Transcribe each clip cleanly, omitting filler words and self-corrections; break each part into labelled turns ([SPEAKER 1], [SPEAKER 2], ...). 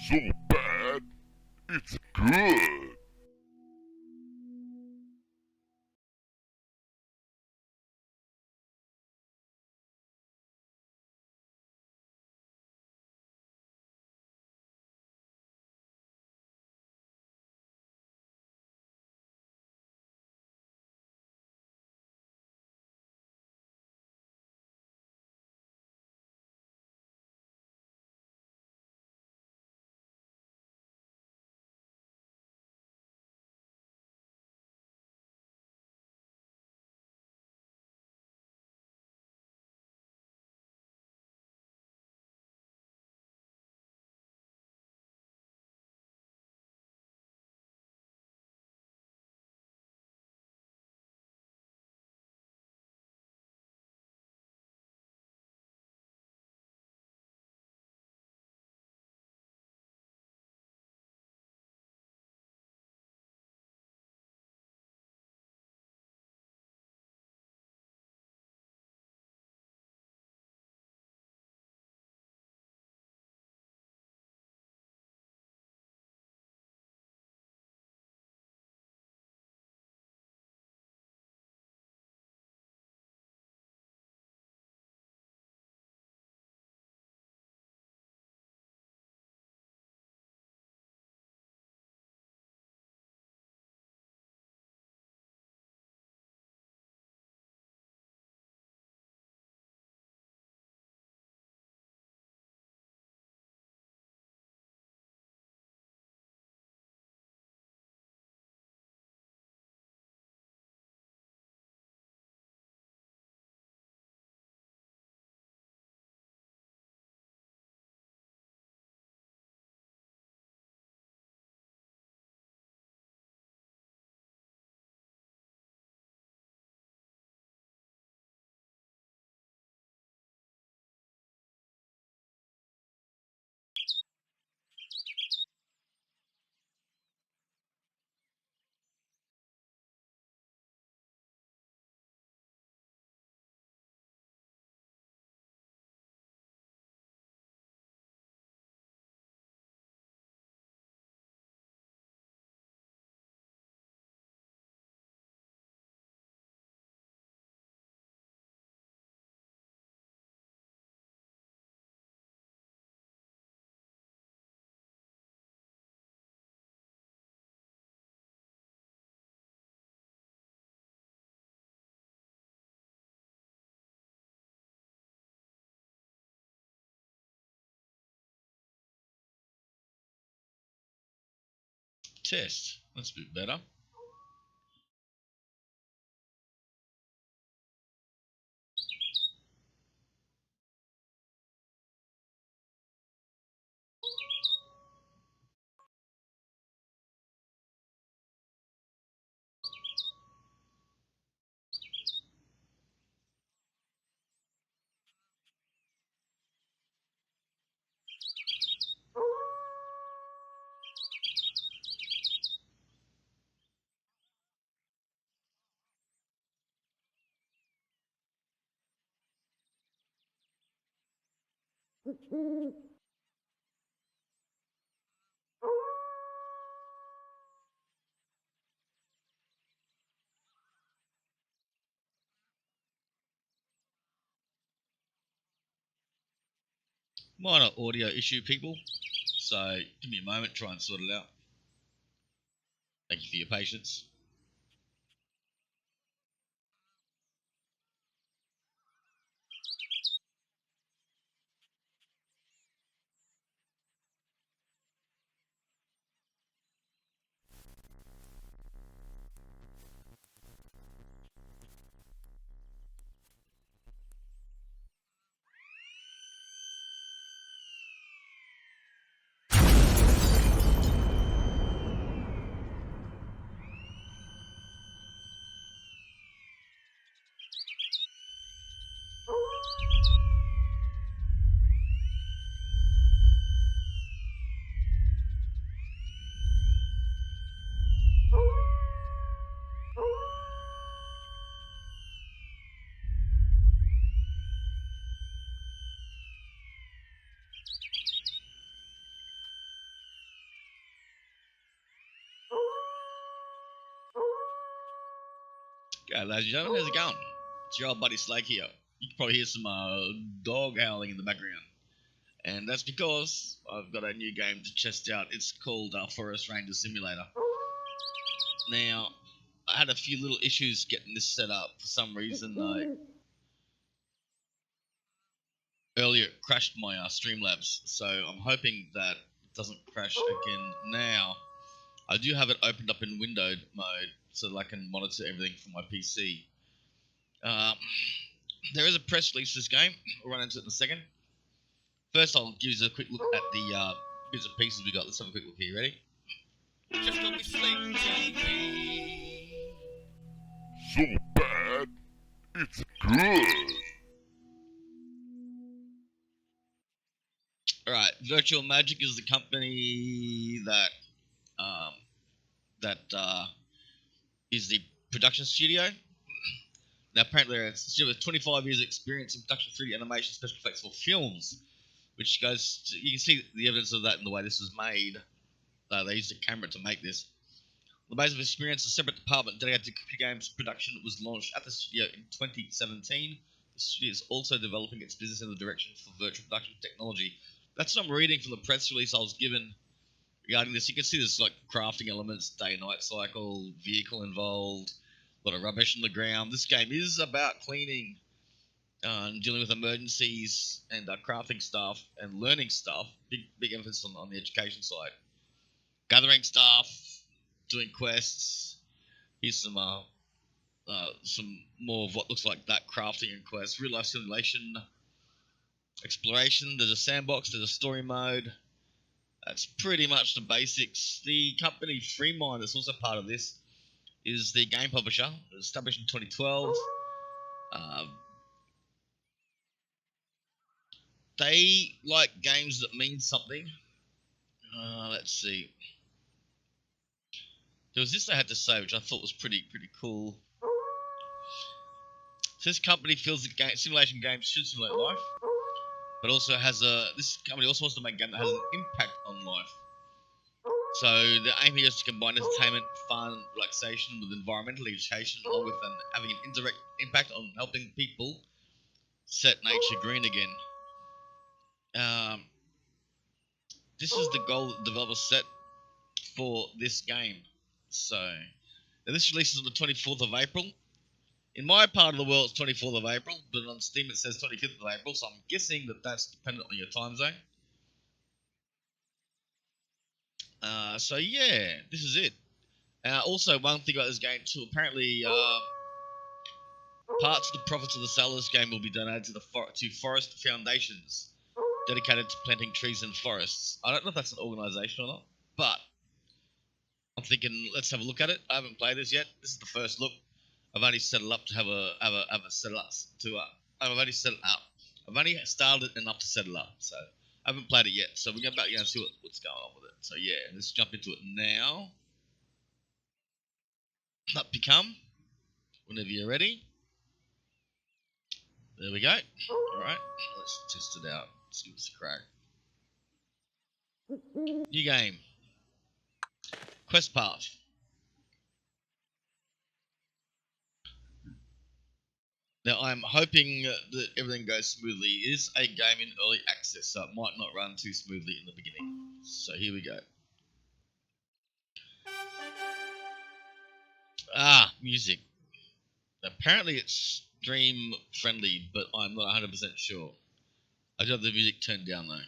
[SPEAKER 1] so bad, it's good.
[SPEAKER 2] Test. That's a bit better. Minor audio issue, people. So give me a moment, try and sort it out. Thank you for your patience. Okay, ladies and gentlemen, how's it going? It's your old buddy Slake here. You can probably hear some dog howling in the background. And that's because I've got a new game to test out. It's called Forest Ranger Simulator. Now, I had a few little issues getting this set up. For some reason, earlier it crashed my Streamlabs. So I'm hoping that it doesn't crash again now. I do have it opened up in windowed mode so that I can monitor everything from my PC. There is a press release for this game. We'll run into it in a second. First, I'll give you a quick look at the bits and pieces we got. Let's have a quick look here. Ready? Just don't be Slake TV.
[SPEAKER 1] So bad, it's good.
[SPEAKER 2] Alright, Virtual Magic is the company that is the production studio. Now, apparently, they're a studio with 25 years' experience in production of 3D animation, special effects for films, which goes to, you can see the evidence of that in the way this was made. They used a camera to make this. On the basis of experience, a separate department dedicated to computer games production was launched at the studio in 2017. The studio is also developing its business in the direction for virtual production technology. That's what I'm reading from the press release I was given regarding this. You can see there's like crafting elements, day-night cycle, vehicle involved, a lot of rubbish on the ground. This game is about cleaning, dealing with emergencies, and crafting stuff and learning stuff. Big emphasis on the education side. Gathering stuff, doing quests. Here's some more of what looks like that crafting and quests. Real life simulation, exploration. There's a sandbox. There's a story mode. That's pretty much the basics. The company Freemind, that's also part of this, is the game publisher. It was established in 2012. They like games that mean something. Let's see. There was this they had to say, which I thought was pretty cool. So this company feels that simulation games should simulate life, but also this company also wants to make a game that has an impact on life. So the aim here is to combine entertainment, fun, relaxation with environmental education, along with having an indirect impact on helping people set nature green again. This is the goal that developers set for this game. So now this releases on the 24th of April. In my part of the world, it's 24th of April, but on Steam it says 25th of April, so I'm guessing that that's dependent on your time zone. So yeah, this is it. Also, one thing about this game too, apparently parts of the profits of the sale of this game will be donated to forest foundations dedicated to planting trees in forests. I don't know if that's an organisation or not, but I'm thinking let's have a look at it. I haven't played this yet. This is the first look. I've only set it up to have a set it up to. I've only set it up. I've only started it enough to set it up, so I haven't played it yet. So we're going back and see what's going on with it. So yeah, let's jump into it now. Up you come. Whenever you're ready. There we go. Alright, let's test it out. Let's give this a crack. New game. Quest path. Now I'm hoping that everything goes smoothly. It is a game in early access, so it might not run too smoothly in the beginning. So here we go. Music. Apparently it's stream friendly, but I'm not 100% sure. I do have the music turned down though.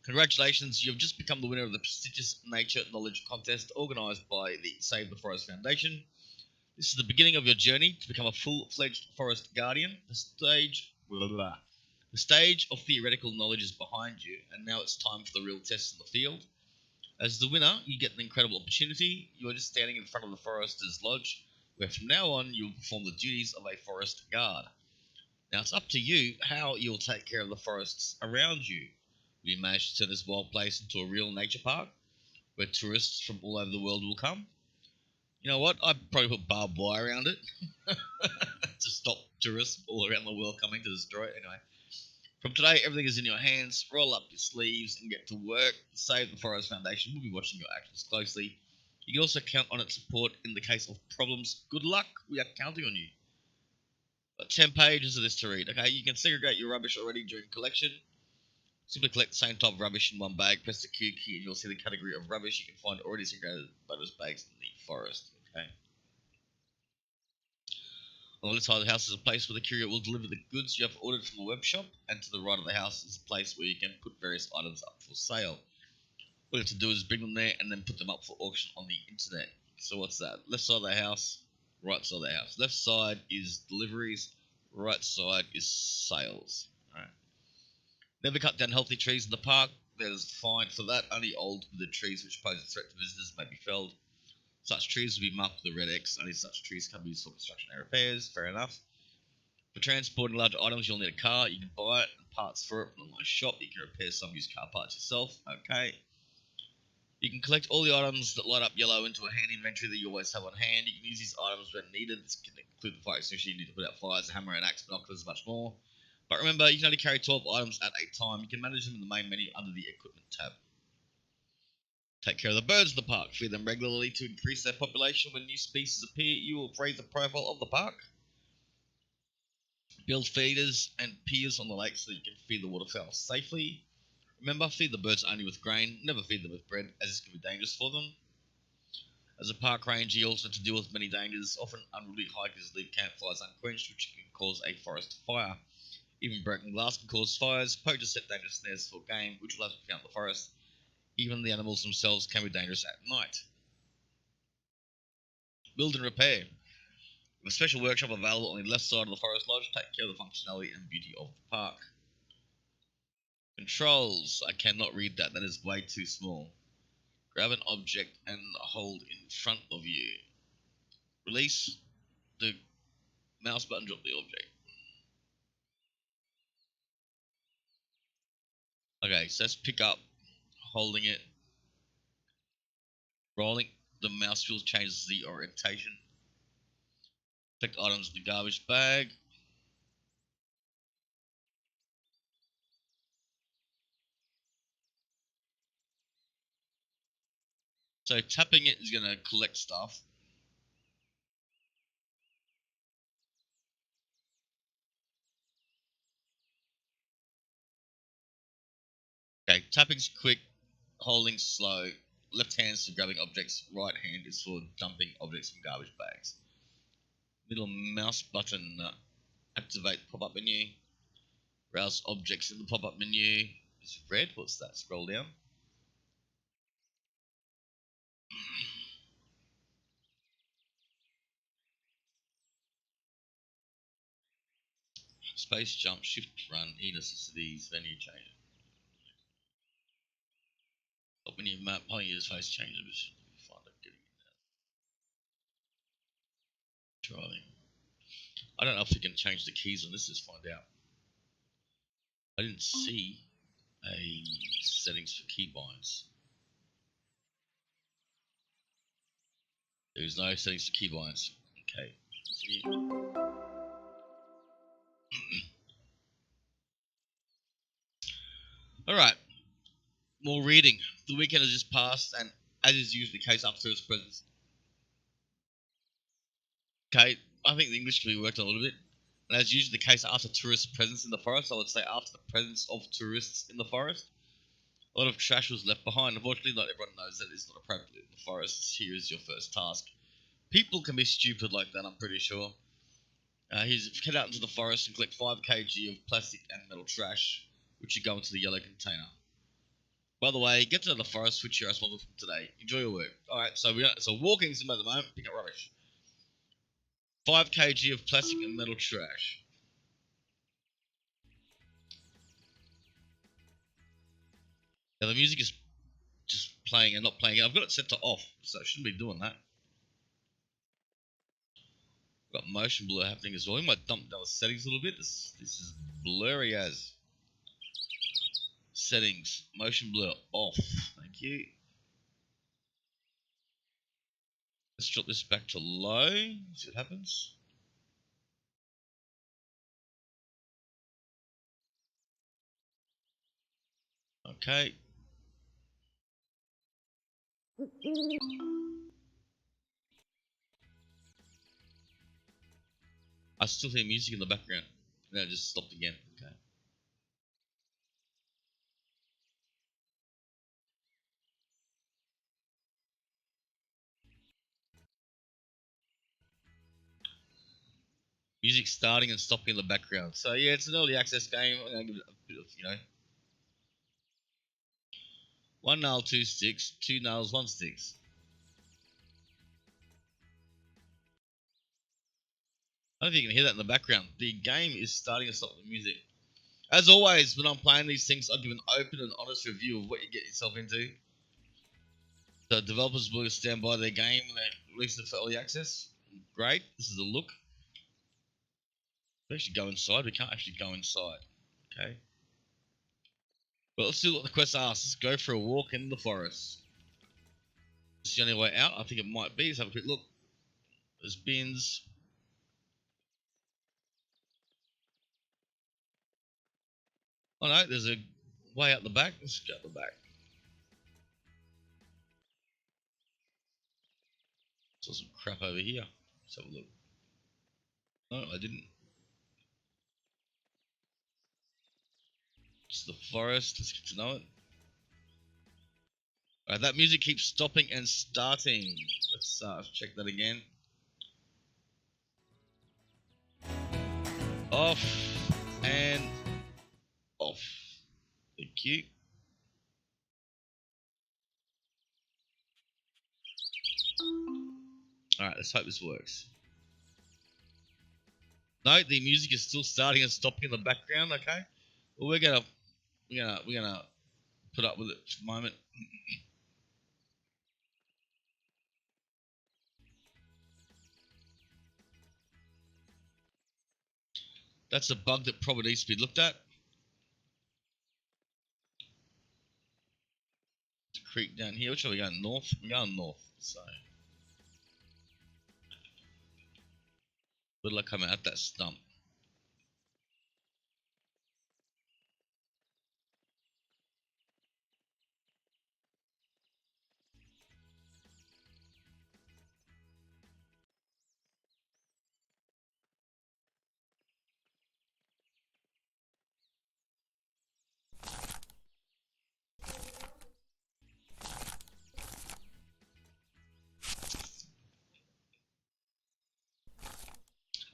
[SPEAKER 2] Congratulations, you have just become the winner of the prestigious Nature Knowledge Contest organised by the Save the Forest Foundation. This is the beginning of your journey to become a full-fledged forest guardian. The stage of theoretical knowledge is behind you, and now it's time for the real test in the field. As the winner, you get an incredible opportunity. You are just standing in front of the Forester's Lodge, where from now on you will perform the duties of a forest guard. Now it's up to you how you'll take care of the forests around you. Will you manage to turn this wild place into a real nature park, where tourists from all over the world will come? You know what? I'd probably put barbed wire around it to stop tourists all around the world coming to destroy it. Anyway, from today, everything is in your hands. Roll up your sleeves and get to work. Save the Forest Foundation. We'll be watching your actions closely. You can also count on its support in the case of problems. Good luck. We are counting on you. Got 10 pages of this to read. Okay, you can segregate your rubbish already during collection. Simply collect the same type of rubbish in one bag, press the Q key, and you'll see the category of rubbish you can find already segregated by those bags in the forest. Okay. On the left side of the house is a place where the courier will deliver the goods you have ordered from the web shop, and to the right of the house is a place where you can put various items up for sale. What you have to do is bring them there and then put them up for auction on the internet. So what's that? Left side of the house, right side of the house. Left side is deliveries, right side is sales. Alright. Never cut down healthy trees in the park. There's a fine for that. Only old withered trees which pose a threat to visitors may be felled. Such trees will be marked with a red X. Only such trees can be used for construction and repairs. Fair enough. For transporting large items, you'll need a car. You can buy it and parts for it from an online shop. You can repair some used car parts yourself. Okay. You can collect all the items that light up yellow into a hand inventory that you always have on hand. You can use these items when needed. This can include the fire extinguisher you need to put out fires, a hammer, an axe, binoculars, much more. But remember, you can only carry 12 items at a time. You can manage them in the main menu under the Equipment tab. Take care of the birds in the park. Feed them regularly to increase their population. When new species appear, you will raise the profile of the park. Build feeders and piers on the lake so that you can feed the waterfowl safely. Remember, feed the birds only with grain. Never feed them with bread, as this can be dangerous for them. As a park ranger, you also have to deal with many dangers. Often, unruly hikers leave campfires unquenched, which can cause a forest fire. Even broken glass can cause fires. Poachers set dangerous snares for game, which will have to be found in the forest. Even the animals themselves can be dangerous at night. Build and repair. With a special workshop available on the left side of the forest lodge, take care of the functionality and beauty of the park. Controls. I cannot read that. That is way too small. Grab an object and hold in front of you. Release the mouse button, drop the object. Okay, so let's pick up, holding it, rolling. The mouse wheel changes the orientation. Collect items in the garbage bag. So tapping it is going to collect stuff. Okay, tapping's quick, holding slow. Left hand is for grabbing objects, right hand is for dumping objects from garbage bags. Middle mouse button, activate pop-up menu. Browse objects in the pop-up menu. Is red, what's that? Scroll down. Space jump, shift run, e-necessities, venue change. Top menu map, how you use face change, find it getting driving. I don't know if you can change the keys on this, let's find out. I didn't see a settings for keybinds. There's no settings for keybinds. Okay. Alright. More reading. The weekend has just passed, and as is usually the case after tourist presence. Okay, I think the English can be worked on a little bit. And as usually the case after tourist presence in the forest, I would say after the presence of tourists in the forest, a lot of trash was left behind. Unfortunately, not everyone knows that it's not appropriate in the forest. Here is your first task. People can be stupid like that, I'm pretty sure. Here's head out into the forest and collect 5 kg of plastic and metal trash, which should go into the yellow container. By the way, get to the forest, which you're responsible for today. Enjoy your work. Alright, so walking sim at the moment, pick up rubbish. 5 kg of plastic and metal trash. Now the music is just playing and not playing. I've got it set to off, so I shouldn't be doing that. Got motion blur happening as well. We might dump down the settings a little bit. This is blurry as. Settings, motion blur off. Thank you. Let's drop this back to low. See what happens. Okay. I still hear music in the background. And then it just stopped again. Okay. Music starting and stopping in the background. So yeah, it's an early access game. I'm gonna give it a bit of, you know, one nail, two sticks, two nails, one sticks. I don't know if you can hear that in the background. The game is starting and stopping the music. As always, when I'm playing these things, I'll give an open and honest review of what you get yourself into. The developers will stand by their game when they release it for early access. Great. This is a look. We actually go inside. We can't actually go inside. Okay. But let's do what the quest asks. Go for a walk in the forest. This is the only way out. I think it might be. Let's have a quick look. There's bins. Oh no, there's a way out the back. Let's go out the back. Saw some crap over here. Let's have a look. No, I didn't. It's the forest. Let's get to know it. Alright, that music keeps stopping and starting. Let's check that again. Off and off. Thank you. Alright, let's hope this works. No, the music is still starting and stopping in the background, okay? Well, we're gonna put up with it for the moment. That's a bug that probably needs to be looked at. The creek down here. Which way are we going? North? We're going north, so where did I come out that stump?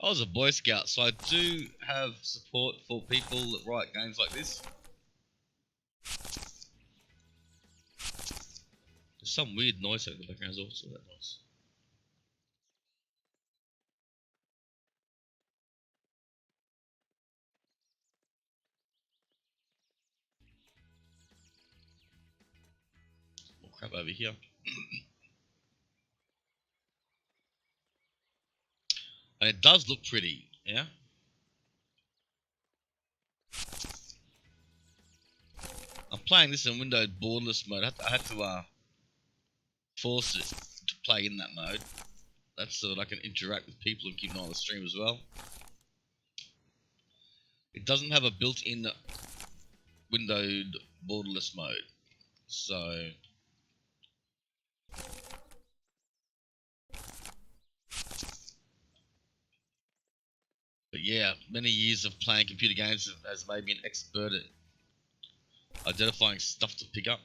[SPEAKER 2] I was a Boy Scout, so I do have support for people that write games like this. There's some weird noise over the background as well, so that noise. More crap over here. And it does look pretty, yeah? I'm playing this in windowed borderless mode. I had to force it to play in that mode. That's so that I can interact with people and keep an eye on the stream as well. It doesn't have a built-in windowed borderless mode, so but yeah, many years of playing computer games has made me an expert at identifying stuff to pick up.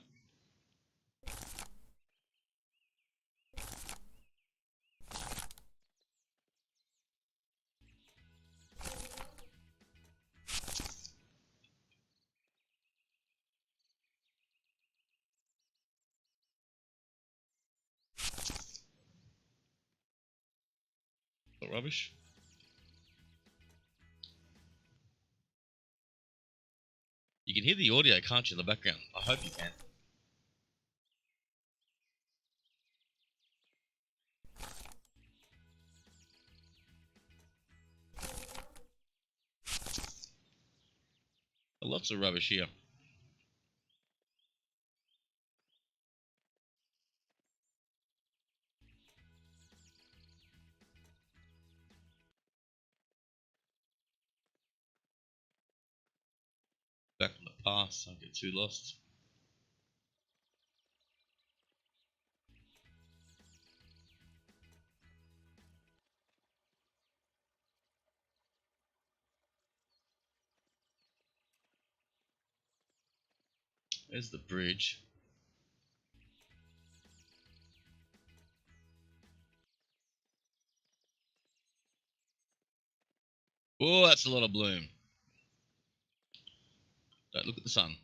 [SPEAKER 2] Not rubbish. You can hear the audio, can't you, in the background? I hope you can. Lots of rubbish here. Back in the past, I get too lost. There's the bridge. Oh, that's a lot of bloom. Don't look at the sun.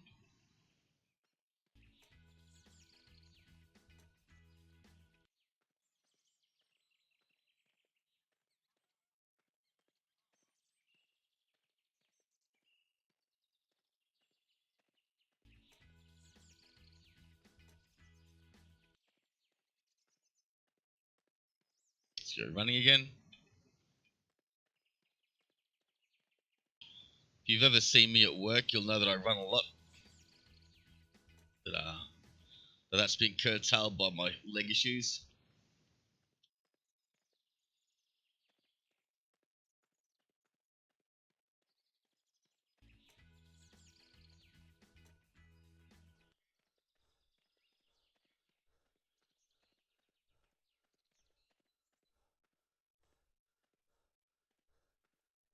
[SPEAKER 2] Let's go running again. If you've ever seen me at work, you'll know that I run a lot. That's been curtailed by my leg issues.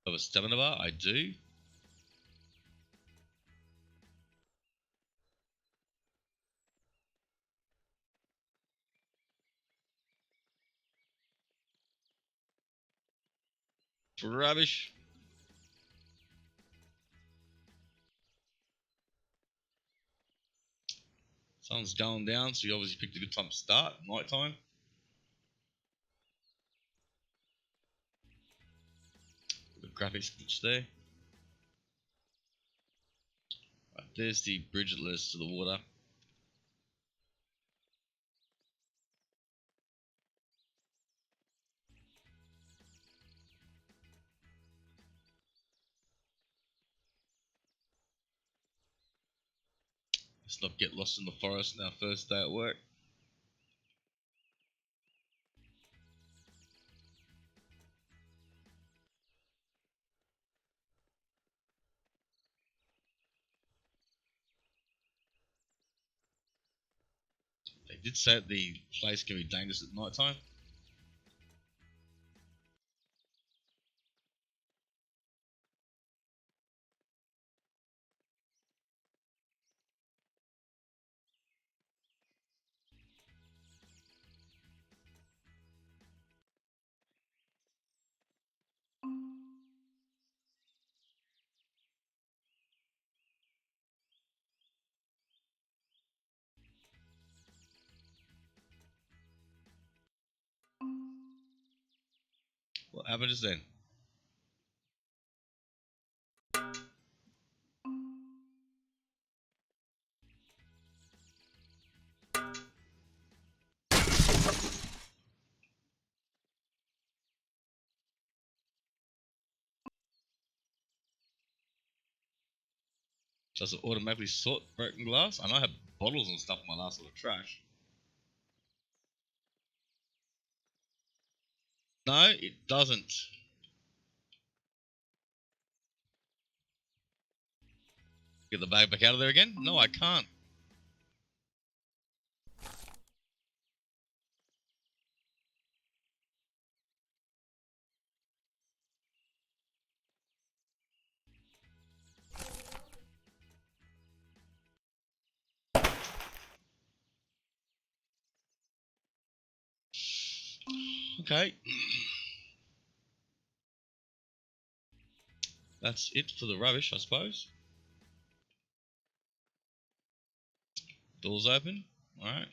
[SPEAKER 2] Of a stamina bar, I do. Rubbish. Sun's going down, so you obviously picked a good time to start. Night time. The graphics glitch there. Right, there's the bridge that leads to the water. Let's not get lost in the forest on our first day at work. They did say that the place can be dangerous at night time. What happened just then? Does it automatically sort broken glass? I know I have bottles and stuff in my last little trash. No, it doesn't. Get the bag back out of there again? No, I can't. Okay. That's it for the rubbish, I suppose. Doors open. Alright.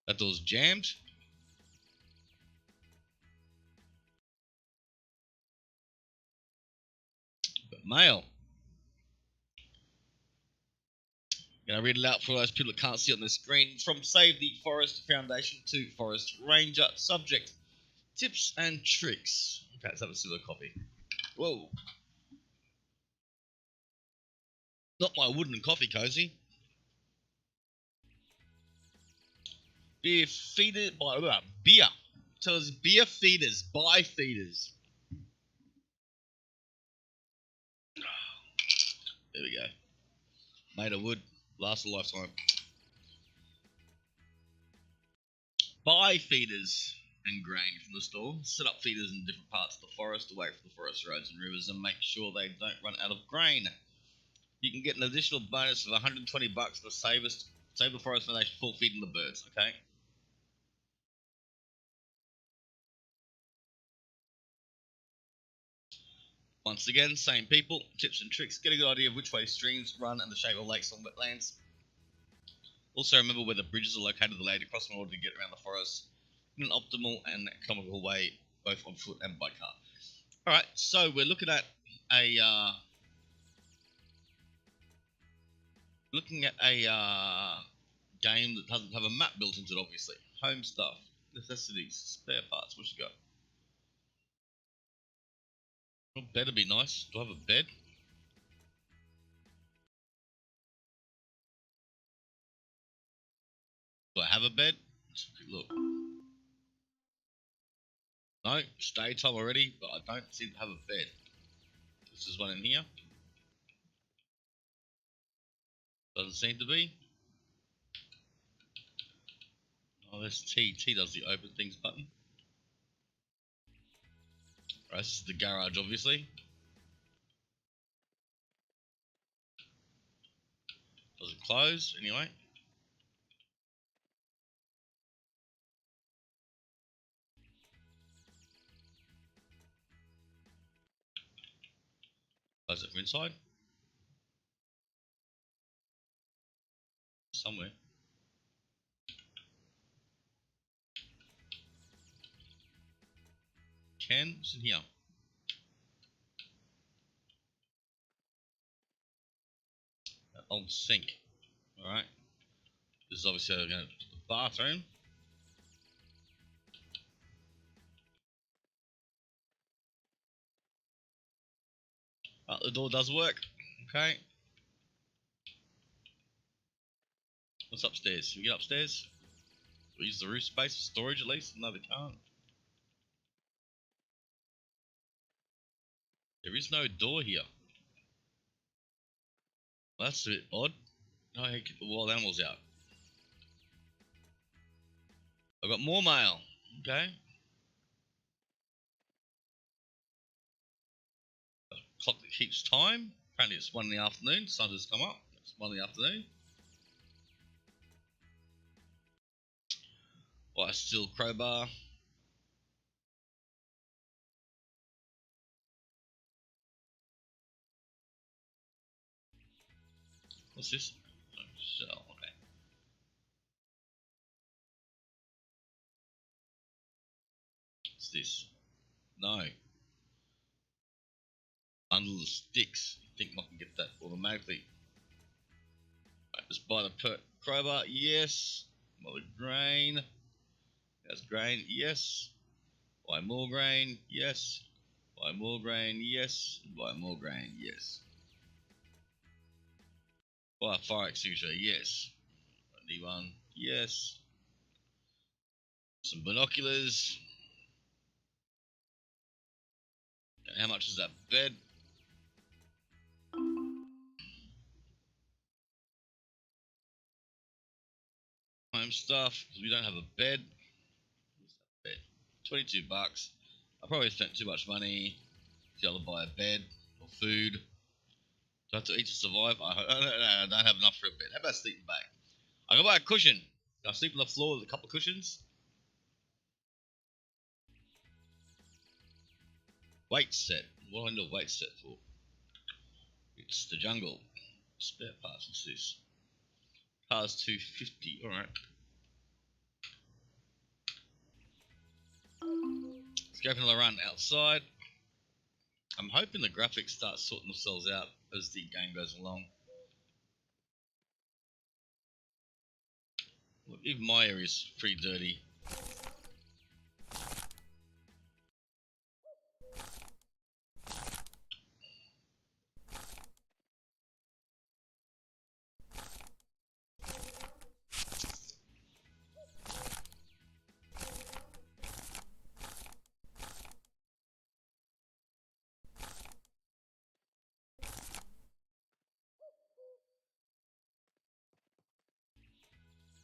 [SPEAKER 2] That door's jammed. But mail. Gonna read it out for those people that can't see on the screen. From Save the Forest Foundation to Forest Ranger. Subject: tips and tricks. Okay, let's have a similar copy. Whoa. Not my wooden coffee cozy. Beer feeder by beer. Tell us beer feeders, buy feeders. There we go. Made of wood, lasts a lifetime. Buy feeders. and grain from the store. Set up feeders in different parts of the forest away from the forest roads and rivers and make sure they don't run out of grain. You can get an additional bonus of $120 for Save the Forest Foundation for feeding the birds, okay? Once again, same people, tips and tricks. Get a good idea of which way streams run and the shape of lakes and wetlands. Also remember where the bridges are located laid across in order to get around the forest in an optimal and economical way, both on foot and by car. Alright, so we're looking at a game that doesn't have a map built into it, obviously. Home stuff, necessities, spare parts, what you got? Well, bed would be nice. Do I have a bed? Do I have a bed? Let's have a quick look. No, it's daytime already, but I don't seem to have a bed. This is one in here. Doesn't seem to be. Oh, there's T. T does the open things button. Right, this is the garage, obviously. Does it close? Anyway. Close it from inside. Somewhere. What's in here? Old sink. Alright. This is obviously going to the bathroom. The door does work. Okay. What's upstairs? Can we get upstairs? We'll use the roof space for storage at least. No, they can't. There is no door here. Well, that's a bit odd. Oh, hey, get the wild animals out. I've got more mail. Okay. A clock that keeps time. Apparently it's 1 in the afternoon. Sun has come up. It's 1 in the afternoon. White steel crowbar. What's this? Oh, shell. Okay. What's this? No. Bundle of sticks. You think I can get that automatically? Right, just buy the crowbar. Yes. More grain. That's grain. Yes. Buy more grain. Yes. Buy more grain. Yes. Buy more grain. Yes. Buy a fire extinguisher. Yes. I need one. Yes. Some binoculars. And how much is that bed? Home stuff, because we don't have a bed. What's that bed? $22. I probably spent too much money to be able to buy a bed or food. Do I have to eat to survive? I don't have enough for a bed. How about sleeping bag? I can buy a cushion. Can I sleep on the floor with a couple of cushions? Weight set. What do I need a weight set for? It's the jungle. Spare parts. What's this? Cars 250. Alright. Let's go for another run outside. I'm hoping the graphics start sorting themselves out as the game goes along. Look, even my area is pretty dirty.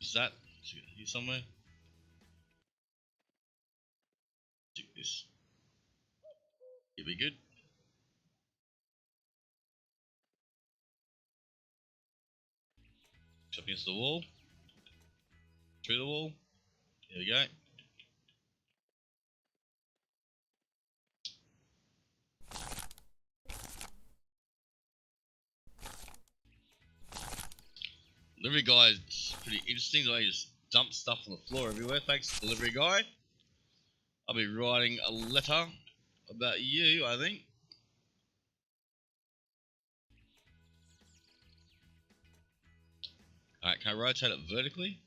[SPEAKER 2] Is that here somewhere? this. It'll be good. Up against the wall. Through the wall. There we go. Delivery guy is pretty interesting. The way he just dumps stuff on the floor everywhere. Thanks, delivery guy. I'll be writing a letter about you, I think. Alright, can I rotate it vertically?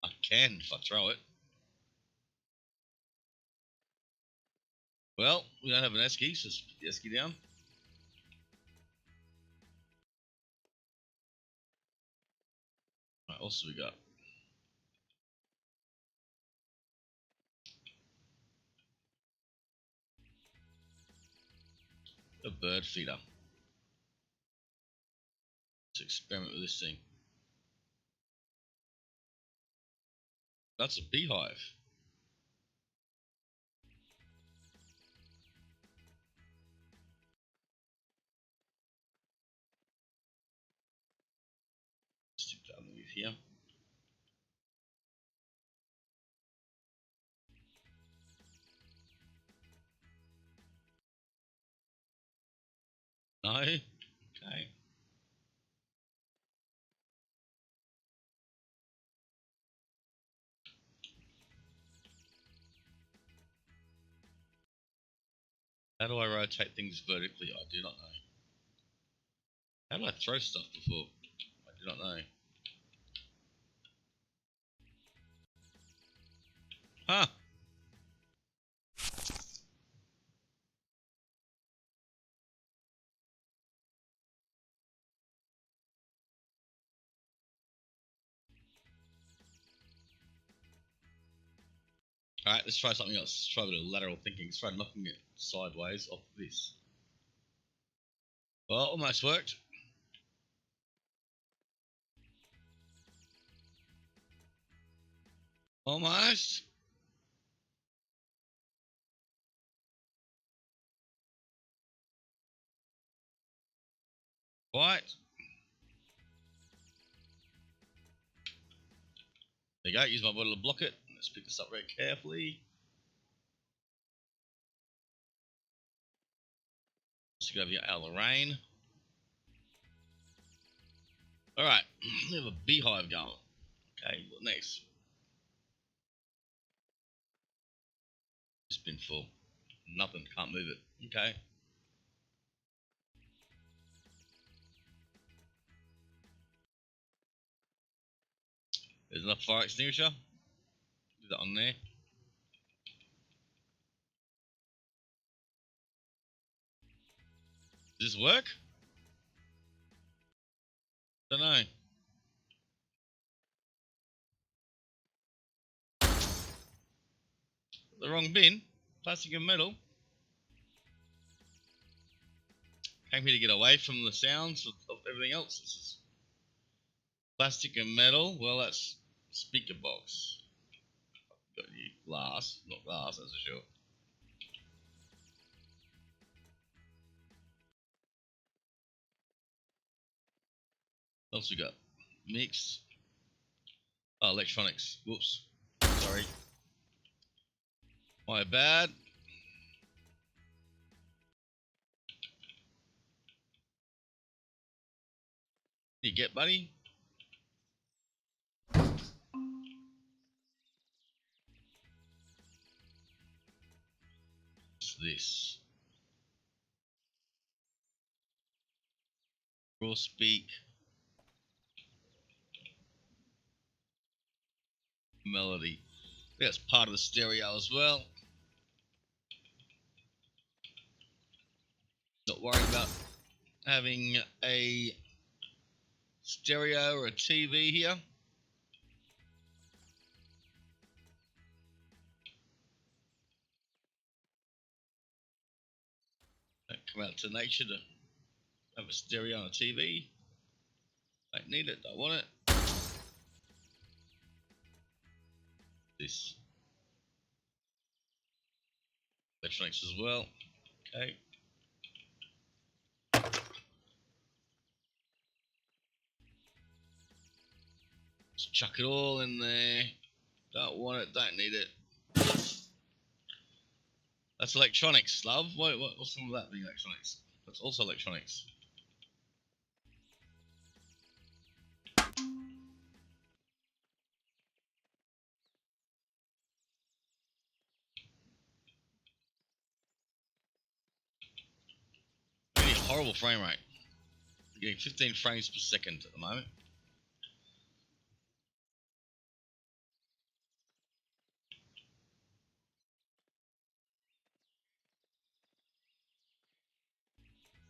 [SPEAKER 2] I can if I throw it. Well, we don't have an esky, so let's put the esky down. Alright, also we got a bird feeder. Let's experiment with this thing. That's a beehive. Stick that underneath here. No? Okay. How do I rotate things vertically? I do not know. How did I throw stuff before? I do not know. Huh. Alright, let's try something else. Let's try a bit of lateral thinking. Let's try knocking it sideways off this. Well, almost worked. Almost. Right. There you go. Use my bottle to block it. Let's pick this up very carefully. Let's go over here out of the rain. Alright. We have a beehive going. Okay, what next? It's been full. Nothing. Can't move it. Okay. There's enough fire extinguisher. Do that on there. Does this work? Don't know. The wrong bin. Plastic and metal. Came here to get away from the sounds of everything else. This is plastic and metal. Well, that's speaker box. Got you glass, not glass, that's for sure. What else we got? Mix. Oh, electronics. Whoops. Sorry. My bad. You get, buddy? What's this? Raw speak. Melody. That's part of the stereo as well. Not worried about having a stereo or a TV here. Don't come out to nature to have a stereo and a TV. Don't need it, don't want it. This. electronics as well. Okay. Just chuck it all in there. Don't want it, don't need it. That's electronics, love. What's some of that being electronics? That's also electronics. Really horrible frame rate. You're getting 15 frames per second at the moment.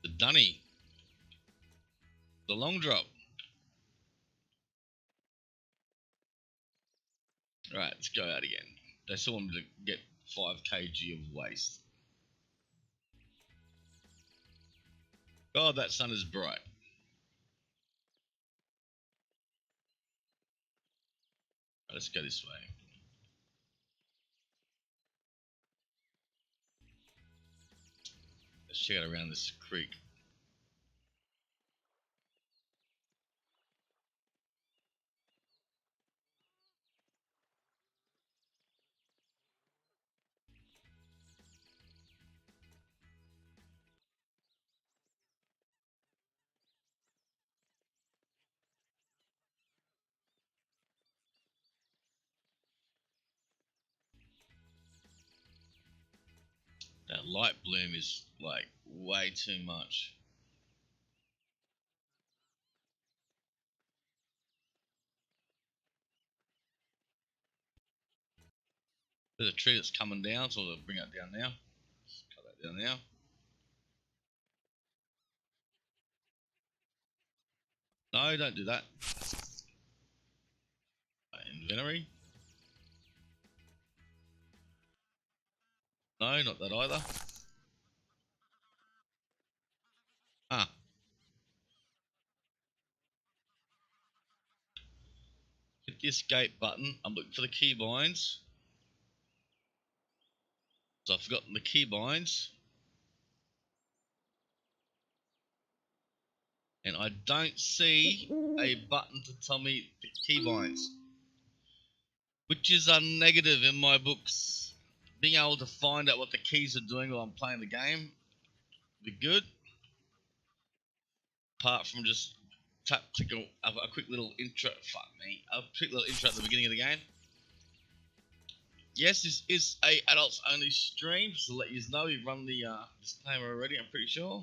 [SPEAKER 2] The dunny. The long drop. Right, let's go out again. They still want me to get 5 kg of waste. God, that sun is bright. Right, let's go this way. Let's check out around this creek. That light bloom is like way too much. There's a tree that's coming down, so I'll bring it down now. Just cut that down now. No, don't do that. Inventory. No, not that either. Ah. Hit the escape button. I'm looking for the keybinds. So I've forgotten the keybinds. And I don't see a button to tell me the keybinds, which is a negative in my books. Being able to find out what the keys are doing while I'm playing the game would be good. Apart from just take a quick little intro. Fuck me. A quick little intro at the beginning of the game. Yes, this is a adults only stream, so let you know we've run the disclaimer already, I'm pretty sure.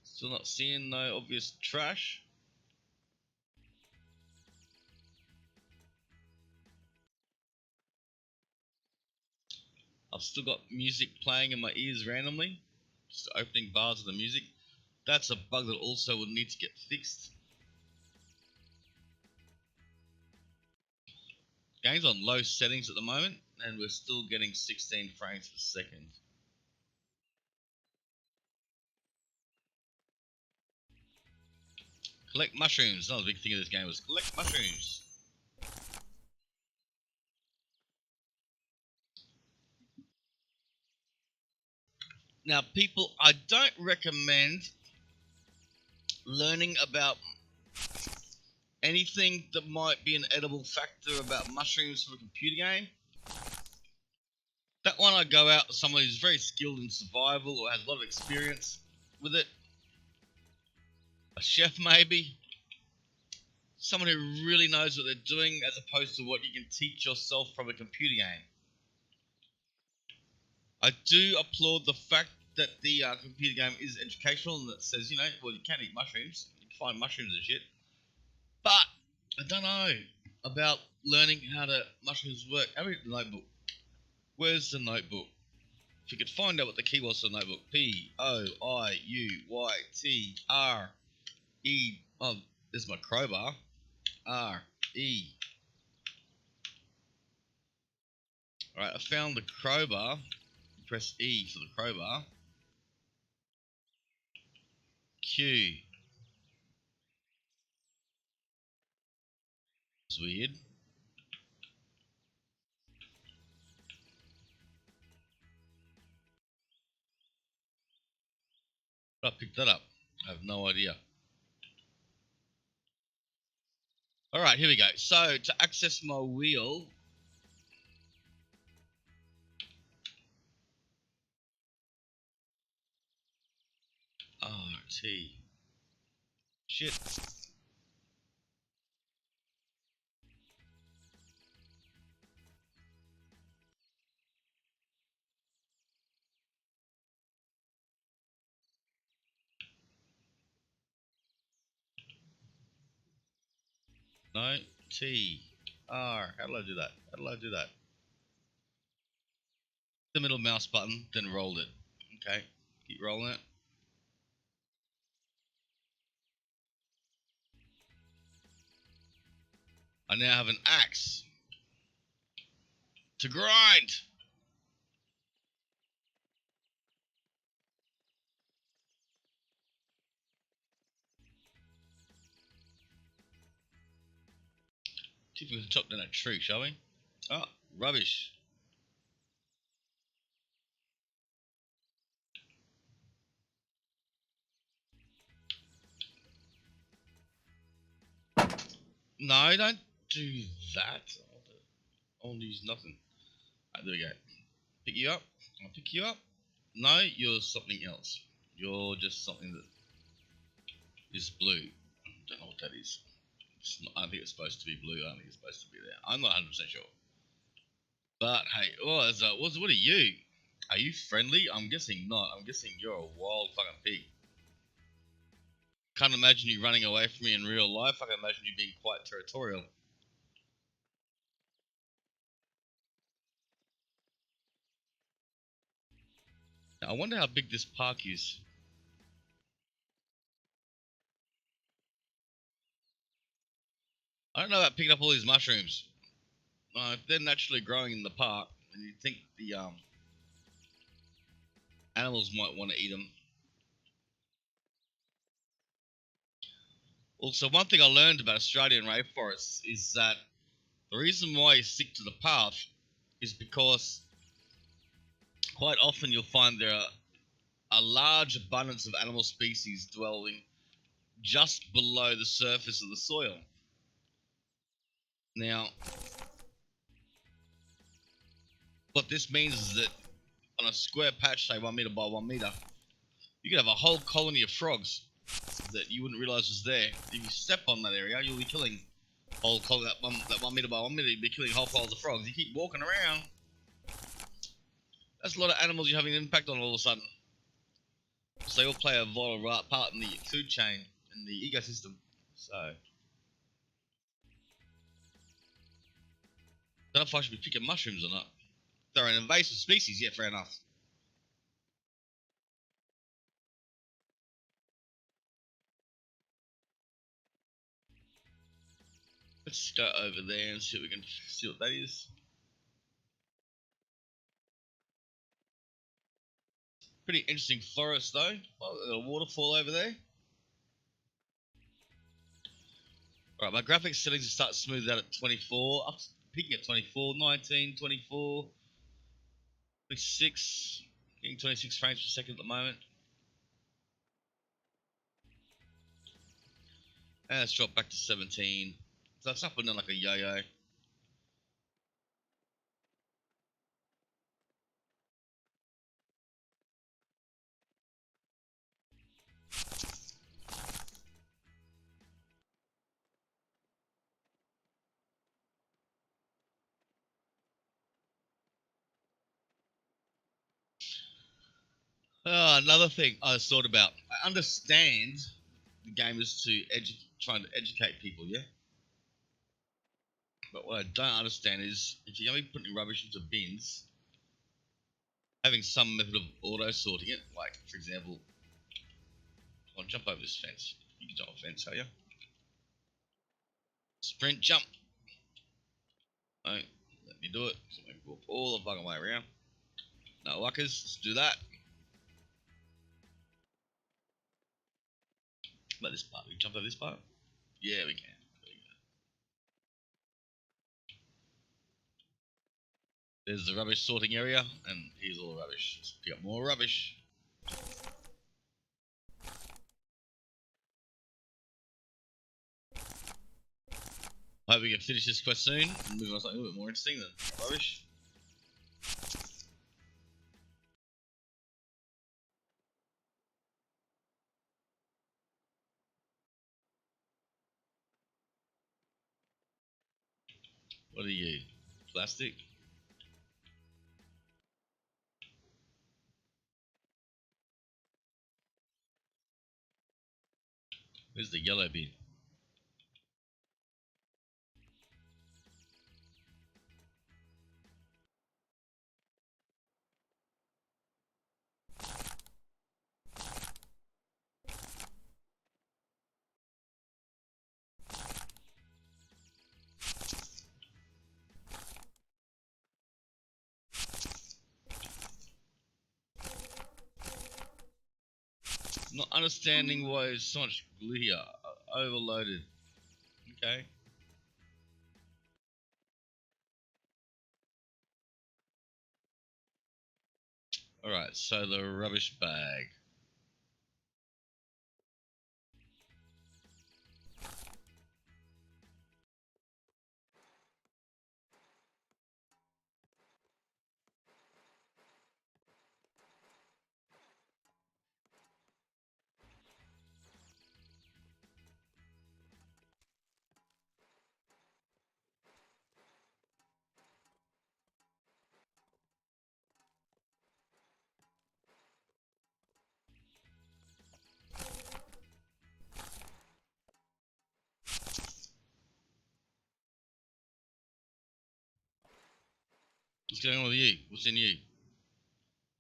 [SPEAKER 2] Still not seeing no obvious trash. I've still got music playing in my ears randomly. Just opening bars of the music. That's a bug that also would need to get fixed. Game's on low settings at the moment, and we're still getting 16 frames per second. Collect mushrooms. Another big thing of this game was collect mushrooms. Now, people, I don't recommend learning about anything that might be an edible factor about mushrooms from a computer game. That one I go out to someone who's very skilled in survival or has a lot of experience with it. A chef maybe. Someone who really knows what they're doing as opposed to what you can teach yourself from a computer game. I do applaud the fact that the computer game is educational and that says, you know, well, you can't eat mushrooms. You can find mushrooms and shit. But I don't know about learning how to mushrooms work. Have a notebook. Where's the notebook? If you could find out what the key was for the notebook. P-O-I-U-Y-T-R-E. Oh, there's my crowbar. R-E. Alright, I found the crowbar. Press E for the crowbar. Q. It's weird. I picked that up. I have no idea. Alright, here we go. So, to access my wheel... R-T. Shit. No. T. R. How did I do that? How did I do that? The middle mouse button, then rolled it. Okay. Keep rolling it. I now have an axe. To grind! See if we can chop down that tree, shall we? Oh, rubbish. No, don't do that. I won't use nothing. Right, there we go. Pick you up. I'll pick you up. No, you're something else. You're just something that is blue. Don't know what that is. I don't think it's supposed to be blue. I don't think it's supposed to be there. I'm not 100% sure. But hey, what are you? Are you friendly? I'm guessing not. I'm guessing you're a wild fucking pig. Can't imagine you running away from me in real life. I can imagine you being quite territorial. Now, I wonder how big this park is. I don't know about picking up all these mushrooms. If they're naturally growing in the park, and you think the animals might want to eat them. Also, one thing I learned about Australian rainforests is that the reason why you stick to the path is because quite often you'll find there are a large abundance of animal species dwelling just below the surface of the soil. Now, what this means is that on a square patch, say 1 meter by 1 meter, you could have a whole colony of frogs that you wouldn't realize was there. If you step on that area, you'll be killing whole colony, that 1 meter by 1 meter, you'll be killing whole piles of frogs. You keep walking around, that's a lot of animals you're having an impact on all of a sudden. So they all play a vital part in the food chain, in the ecosystem. So, don't know if I should be picking mushrooms or not. If they're an invasive species, yeah, fair enough. Let's go over there and see if we can see what that is. Pretty interesting forest though. Oh, a waterfall over there. Alright, my graphics settings are starting to smooth out at 24. I'm peaking at 24, 19, 24, 26. Getting 26 frames per second at the moment. And let's drop back to 17. So it's up and down like a yo-yo. Another thing I thought about. I understand the game is to trying to educate people, yeah. But what I don't understand is if you're gonna be putting rubbish into bins, having some method of auto sorting it. Like, for example, I'll jump over this fence. You can jump a fence, are you? Sprint jump. No, let me do it. So I can walk all the fucking way around. No luckers, let's do that. But this part, we can jump over this part. Yeah, we can. There's the rubbish sorting area, and here's all the rubbish. Let's pick up more rubbish. I hope we can finish this quest soon and move on to something a little bit more interesting than rubbish. What are you? Plastic? Where's the yellow bin? Not understanding why there's so much glue here. Overloaded. Okay. Alright, so the rubbish bag. What's going on with you? What's in you?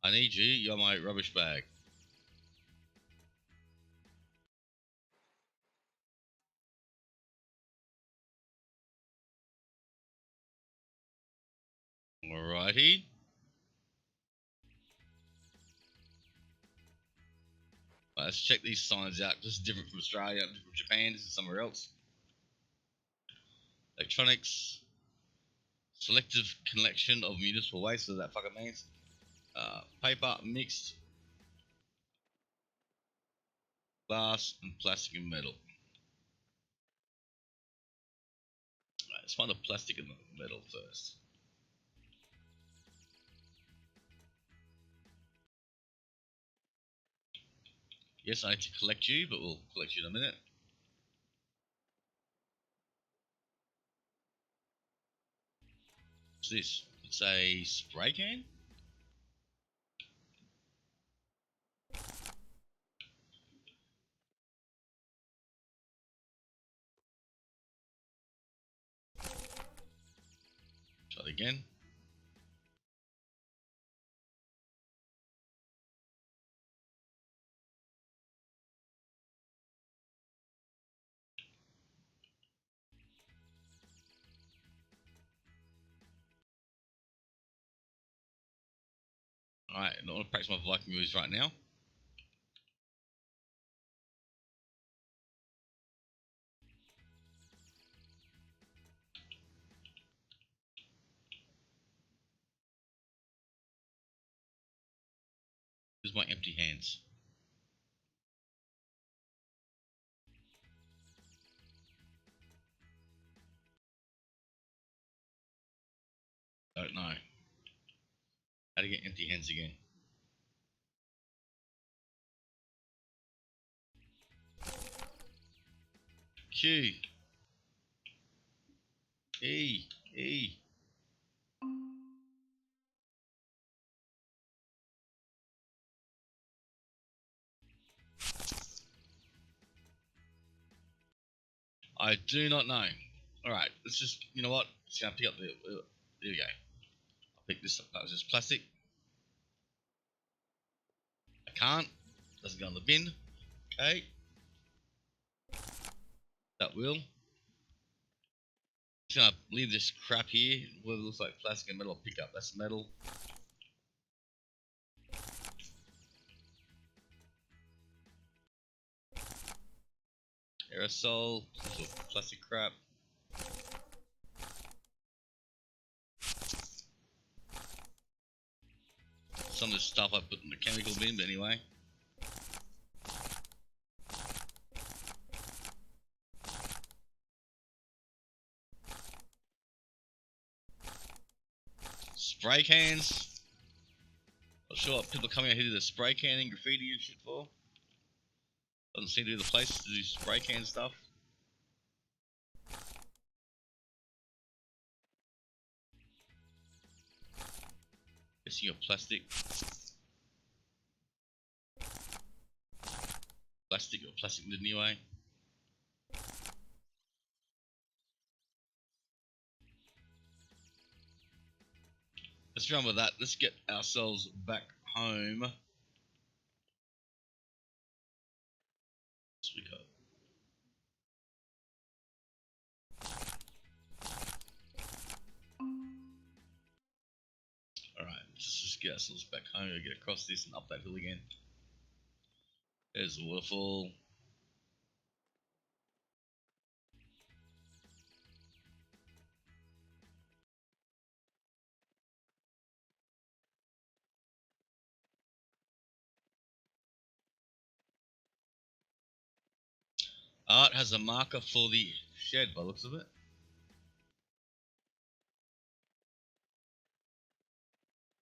[SPEAKER 2] I need you. You're my rubbish bag. Alrighty. Let's check these signs out. This is different from Australia, different from Japan. This is somewhere else. Electronics. Selective collection of municipal waste. What that fucking means. Paper, mixed. Glass and plastic and metal. Right, let's find the plastic and the metal first. Yes, I need to collect you, but we'll collect you in a minute. What's this? It's a spray can? Try it again. Alright, I don't want to practice my Viking moves right now. Here's my empty hands. Don't know. How to get empty hands again. Q. E. E. I do not know. Alright, let's just, you know what? Just gonna pick up the, there we go. I'll pick this up, that was just plastic. I can't, doesn't go in the bin. Okay. That will. Just gonna leave this crap here. What it looks like plastic and metal, I'll pick up. That's metal. Aerosol, plastic crap. Some of this stuff I put in the chemical bin, but anyway. Spray cans. Not sure what people coming out here to do the spray canning, graffiti and shit for. Doesn't seem to be the place to do spray can stuff. Guessing your plastic. Plastic or plastic anyway. Let's run with that. Let's get ourselves back home. We go. Alright, let's just get ourselves back home. We'll get across this and up that hill again. There's the waterfall. Art has a marker for the shed by the looks of it.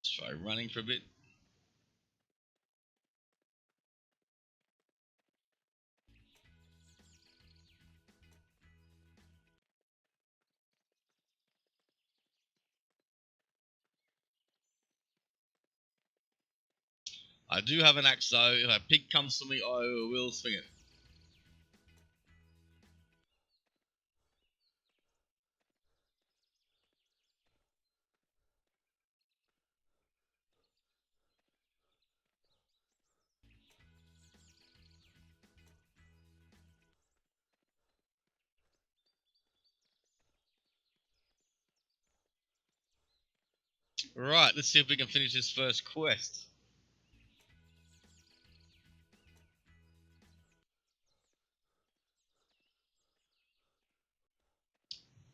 [SPEAKER 2] Let's try running for a bit. I do have an axe though. If a pig comes to me, I will swing it. Right, let's see if we can finish this first quest.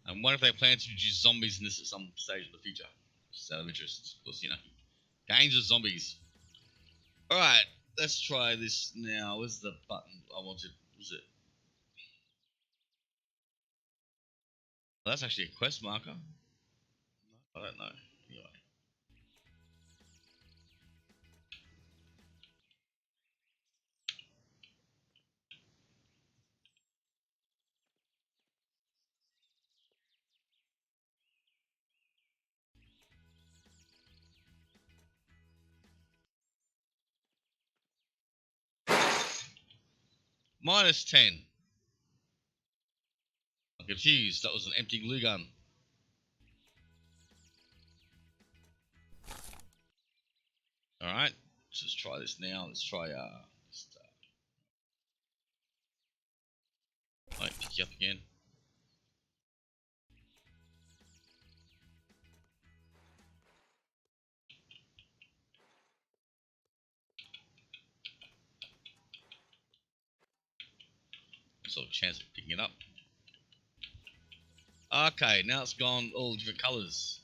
[SPEAKER 2] And what if they plan to introduce zombies in this at some stage in the future? Just out of interest, of course, you know. Games of zombies. Alright, let's try this now. Where's the button I wanted? Was it? Well, that's actually a quest marker. I don't know. Anyway. Minus 10. I'm confused. That was an empty glue gun. Alright, let's just try this now. Let's try, might pick you up again. So a chance of picking it up. Okay, now it's gone all different colours.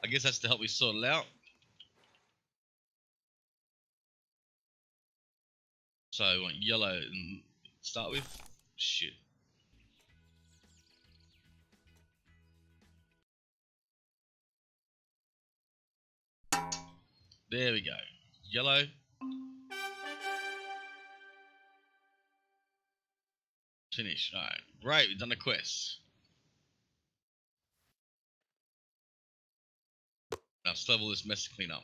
[SPEAKER 2] I guess that's to help me sort it out. So I want yellow to start with. Shit. There we go. Yellow. Finish. Alright. Great, we've done the quest. Now let's level this mess to clean up.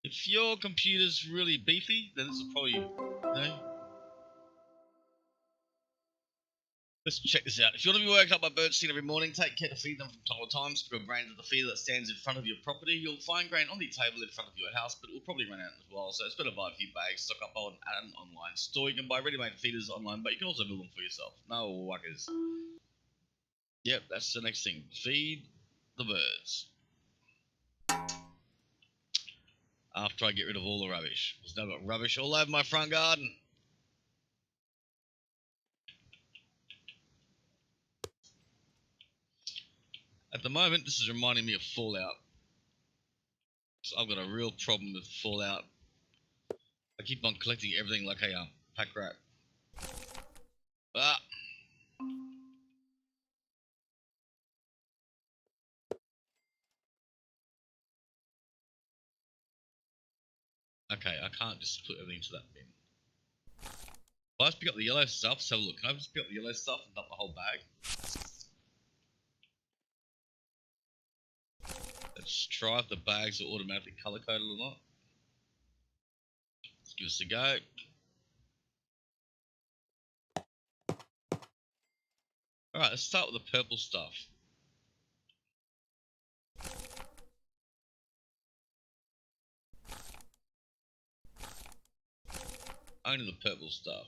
[SPEAKER 2] If your computer's really beefy, then this is probably, you know. Let's check this out. If you want to be woken up by birds seen every morning, take care to feed them from time to time. Speak of grain to the feeder that stands in front of your property. You'll find grain on the table in front of your house, but it will probably run out as well. So it's better to buy a few bags, stock up on an online store. You can buy ready-made feeders online, but you can also build them for yourself. No wuckers. Yep, that's the next thing. Feed the birds. After I get rid of all the rubbish. There's now got rubbish all over my front garden. At the moment, this is reminding me of Fallout. So I've got a real problem with Fallout. I keep on collecting everything like a pack rat. Ah. Okay, I can't just put everything to that bin. If I just pick up the yellow stuff, let's have a look. Can I just pick up the yellow stuff and dump the whole bag? Let's try if the bags are automatically color coded or not. Let's give this a go. Alright, let's start with the purple stuff. Only the purple stuff.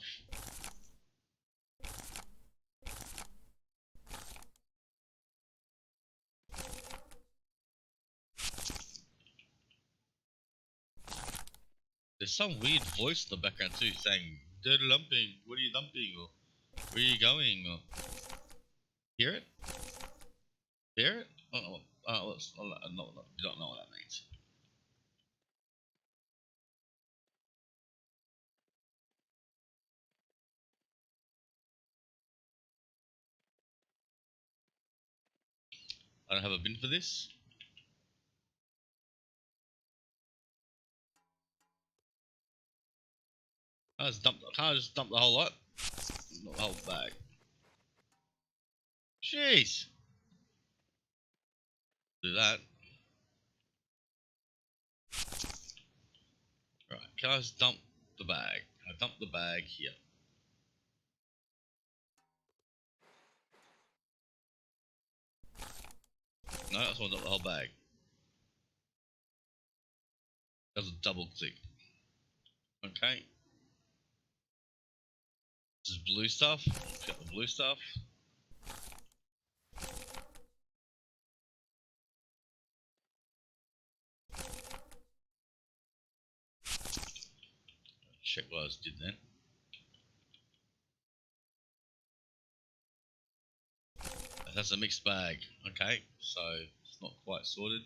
[SPEAKER 2] There's some weird voice in the background too saying, "Dirty lumping, what are you dumping?" Or "Where are you going?" Or hear it? Hear it? I don't know. You don't know what that means. I don't have a bin for this. Can't I just dump the whole lot? Not the whole bag. Jeez. Do that. Right, can I just dump the bag? I dump the bag here. No, I just want to dump the whole bag. That's a double click. Okay. This is blue stuff. Got the blue stuff. Check what I just did then. That's a mixed bag. Okay, so it's not quite sorted.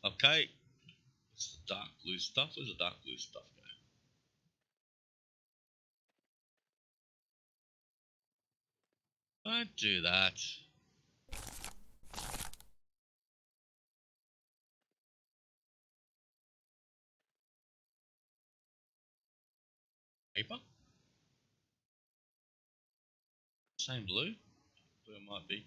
[SPEAKER 2] Okay, it's the dark blue stuff. Where's the dark blue stuff go? Don't do that. Paper? Same blue? Blue it might be.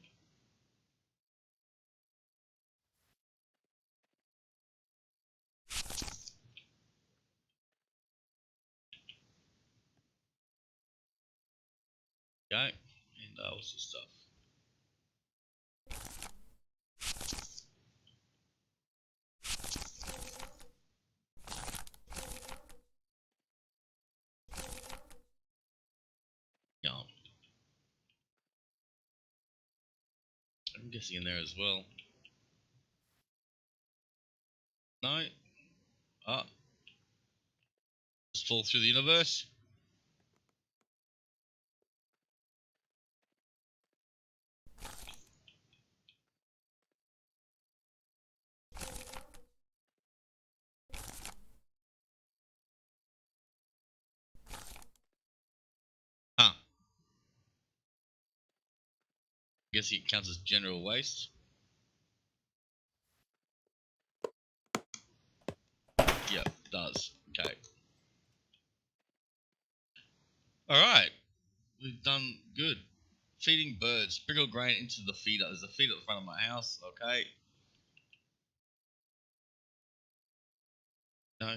[SPEAKER 2] Okay, and what's the stuff? Yarn. I'm guessing in there as well. No? Ah. Just fall through the universe? Huh. Guess it counts as general waste. Yep, it does. Okay. All right, we've done good. Feeding birds. Sprinkle grain into the feeder. There's a feeder at the front of my house. Okay. No.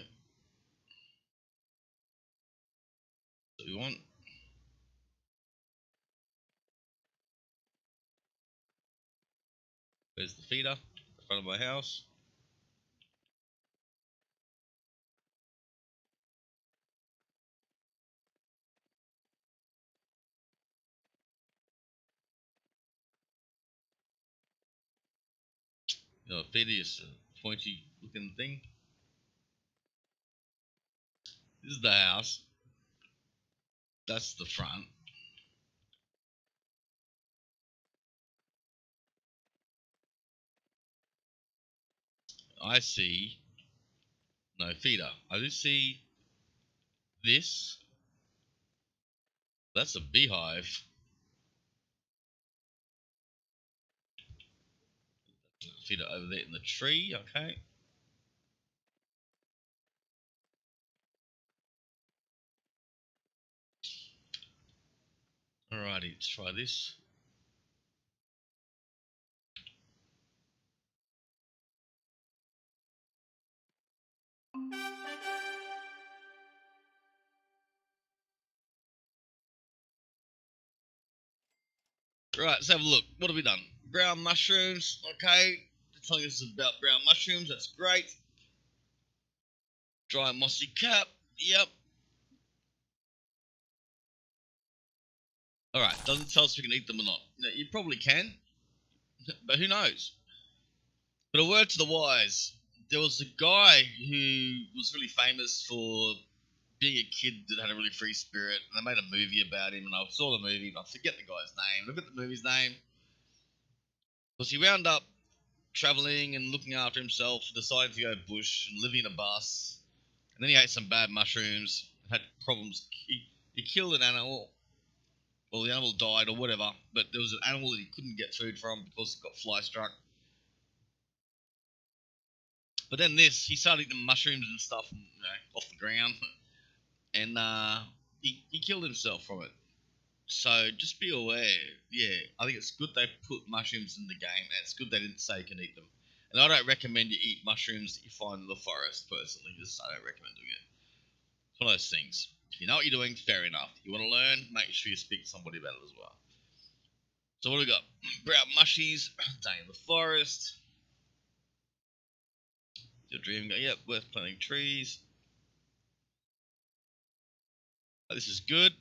[SPEAKER 2] What we want. There's the feeder at the front of my house. You know, feeder is a pointy looking thing. This is the house. That's the front. I see no feeder. I do see this. That's a beehive. Feeder over there in the tree. Okay. Alrighty, let's try this. Right, let's have a look. What have we done? Brown mushrooms. Okay. They're telling us about brown mushrooms. That's great. Dry mossy cap. Yep. Alright, doesn't tell us if we can eat them or not. Now, you probably can, but who knows? But a word to the wise. There was a guy who was really famous for being a kid that had a really free spirit, and they made a movie about him, and I saw the movie, and I forget the guy's name. Look at the movie's name. Because he wound up traveling and looking after himself, decided to go bush and living in a bus. And then he ate some bad mushrooms, had problems. He killed an animal, or the animal died, or whatever. But there was an animal that he couldn't get food from because it got fly struck. But then he started eating mushrooms and stuff, off the ground, and he killed himself from it. So just be aware. Yeah, I think it's good they put mushrooms in the game, and it's good they didn't say you can eat them. And I don't recommend you eat mushrooms that you find in the forest. Personally, just I don't recommend doing it. It's one of those things. If you know what you're doing, fair enough. You want to learn, make sure you speak to somebody about it as well. So what do we got? Brown mushies, day in the forest. Your dream, yep, worth planting trees. This is good.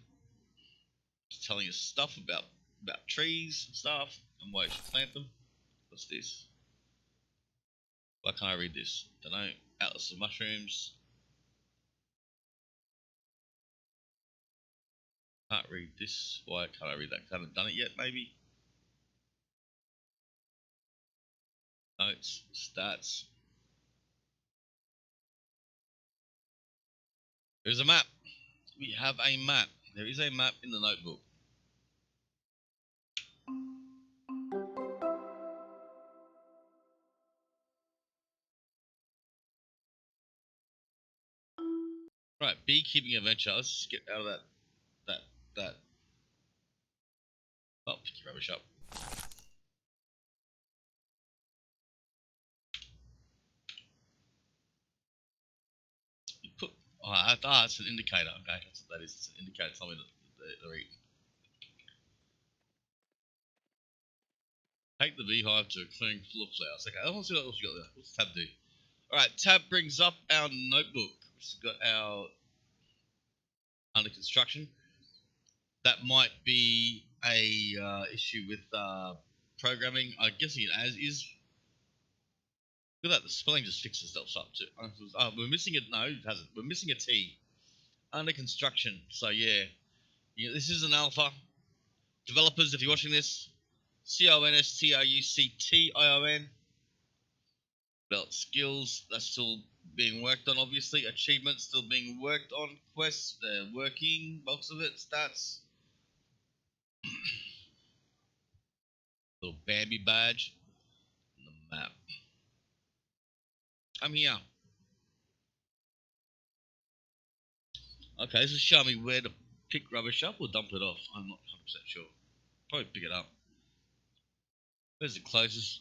[SPEAKER 2] It's telling us stuff about trees and stuff and why you should plant them. What's this? Why can't I read this? Don't know. Atlas of mushrooms. Can't read this. Why can't I read that? I haven't done it yet, maybe. Notes, stats. There's a map. We have a map. There is a map in the notebook. Right, beekeeping adventure. Let's just get out of that. Oh, pick your rubbish up. You put. It's an indicator. Okay, that's what that is. It's an indicator. Tell me that they're eating. Take the beehive to a clearing full of flowers. Okay, I want to see what else you got there. What's tab do? Alright, tab brings up our notebook, which has got our under construction. That might be a issue with programming. I'm guessing it as is. Look at that, the spelling just fixes itself up too. We're missing it. No, it hasn't. We're missing a T. Under construction. So yeah, this is an alpha. Developers, if you're watching this, CONSTRUCTION. Belt skills, that's still being worked on, obviously. Achievements still being worked on. Quests, they're working, most of it. Stats. Little Bambi badge. And the map. I'm here. Okay, this is showing me where to pick rubbish up or dump it off? I'm not 100% sure. Probably pick it up. Where's the closest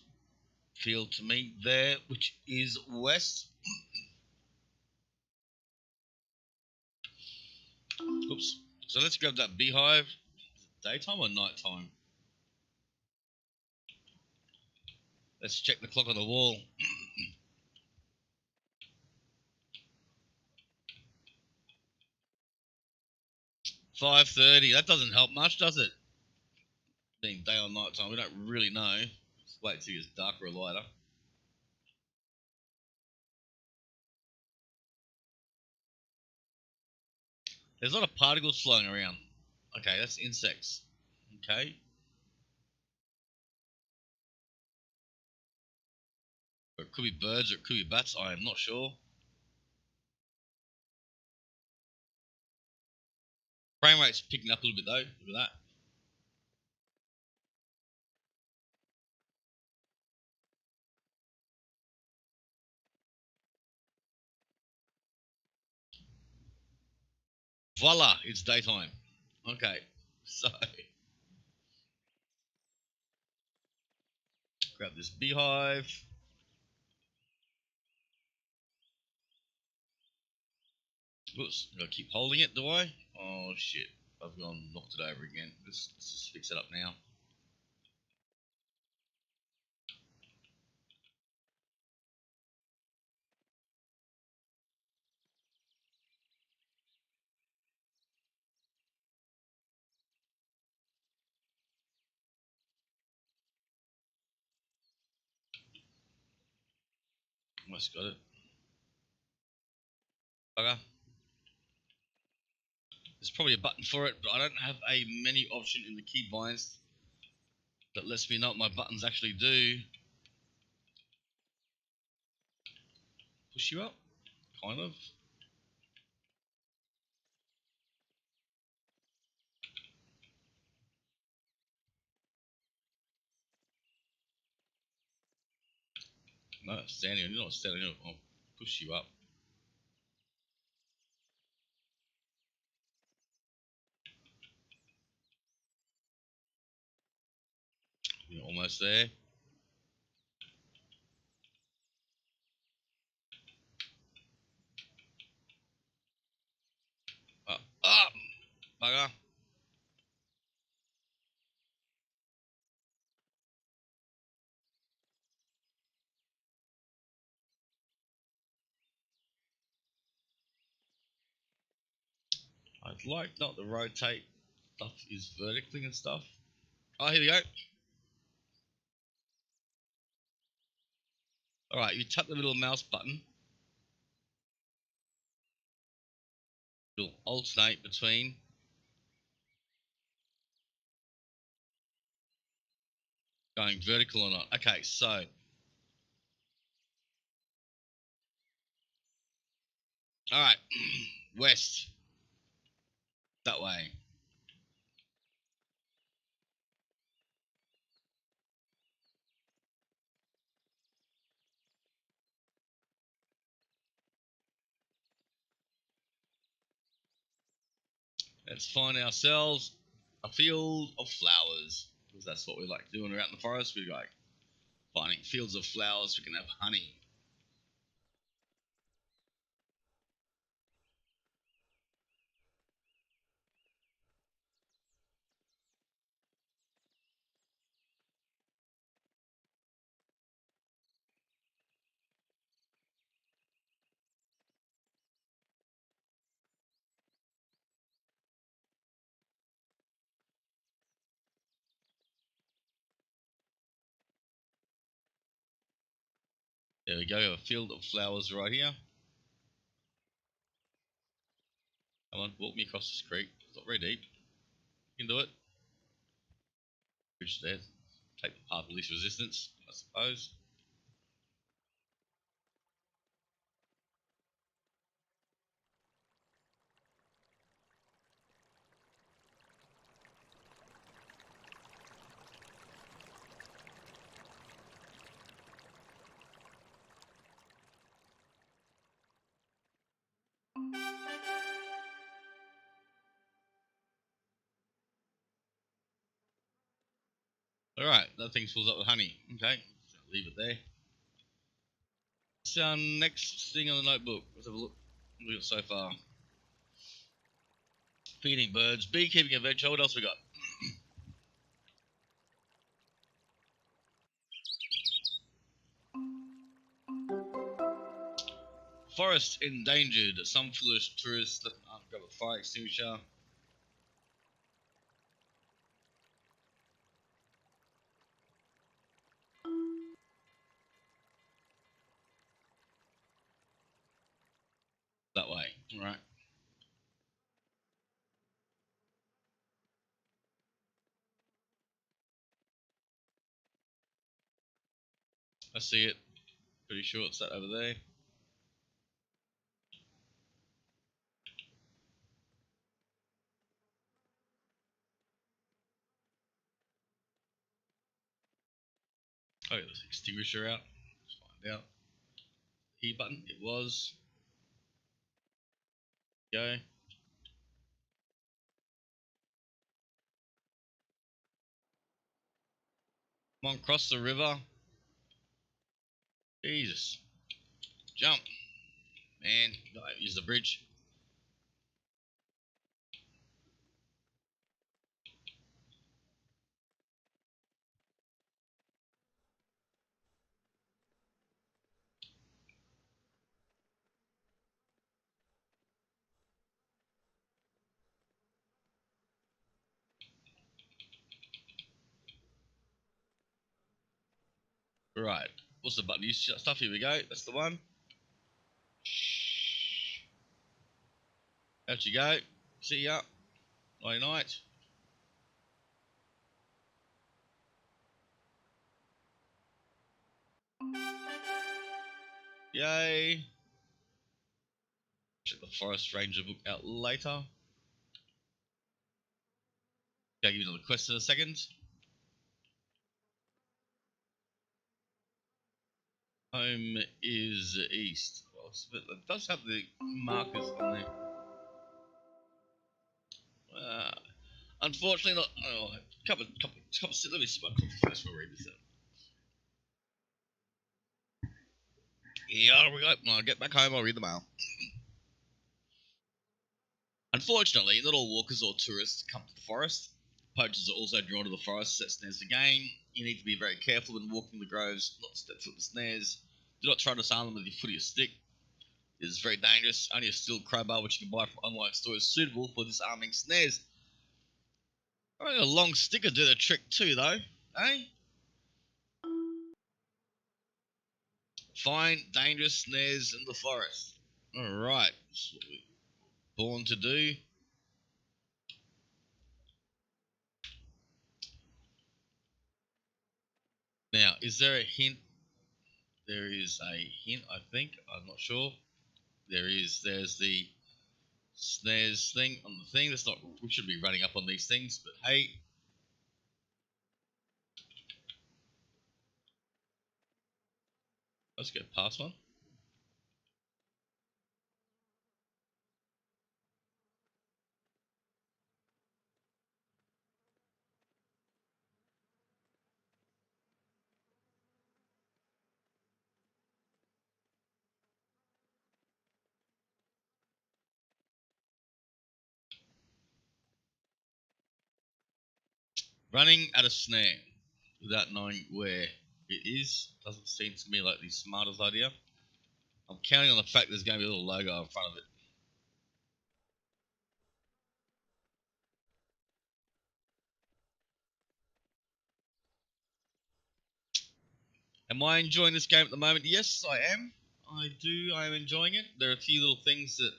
[SPEAKER 2] field to me? There, which is west. Oops. So let's grab that beehive. Daytime or nighttime? Let's check the clock on the wall. 5:30. That doesn't help much, does it? Being day or night time, we don't really know. Let's wait till it's darker or lighter. There's a lot of particles flying around. Okay, that's insects. Okay. Or it could be birds or it could be bats. I am not sure. Frame rate's picking up a little bit though. Look at that. Voila, it's daytime. Okay, so grab this beehive. Oops, I'm gonna keep holding it, do I? Oh shit, I've gone and knocked it over again. Let's just fix it up now. Almost got it. Bugger. There's probably a button for it, but I don't have a menu option in the keybinds that lets me know what my buttons actually do. Push you up? Kind of. No, standing on, you're not standing on. I'll push you up. You're almost there. Up, up, bugger. I'd like not to rotate stuff is vertically and stuff. Oh, here we go. Alright, you tap the little mouse button. It'll alternate between going vertical or not. Okay, so alright, west. That way. Let's find ourselves a field of flowers. Because that's what we like doing around the forest. We like finding fields of flowers we can have honey. There we go, a field of flowers right here. Come on, walk me across this creek. It's not very deep. You can do it. Bridge there. Take the path of least resistance, I suppose. Alright, that thing's fills up with honey. Okay, so leave it there. What's our next thing on the notebook? Let's have a look. What we got so far? Feeding birds, beekeeping adventure. What else we got? Forest endangered. Some foolish tourists left an grab a fire extinguisher. That way. Alright. I see it. Pretty sure it's that over there. Oh, yeah, there's extinguisher out. Let's find out. E button. It was. Go. Come on, cross the river. Jesus. Jump. Man, use the bridge. Right. What's the button? Use stuff. Here we go. That's the one. Shh. Out you go. See ya. Night night. Yay. Check the Forest Ranger book out later. I'll give you another quest in a second. Home is east. Well, it does have the markers on there. Uh, unfortunately, not. Oh, couple. Let me see my coffee first before I read this out. Yeah, we go. When I get back home, I'll read the mail. Unfortunately, not all walkers or tourists come to the forest. Poachers are also drawn to the forest that snares the game. You need to be very careful when walking the groves, not to step foot in the snares. Do not try to disarm them with your foot or your stick. It is very dangerous. Only a steel crowbar, which you can buy from online stores, is suitable for disarming snares. I think a long stick would do the trick too, though. Eh? Find dangerous snares in the forest. Alright. That's what we're born to do. Now, is there a hint? There is a hint, I think. I'm not sure. There's the snares thing on the thing. That's not. We should be running up on these things, but hey. Let's go past one. Running at a snare without knowing where it is doesn't seem to me like the smartest idea. I'm counting on the fact there's going to be a little logo in front of it. Am I enjoying this game at the moment? Yes, I am. I do. I am enjoying it. There are a few little things that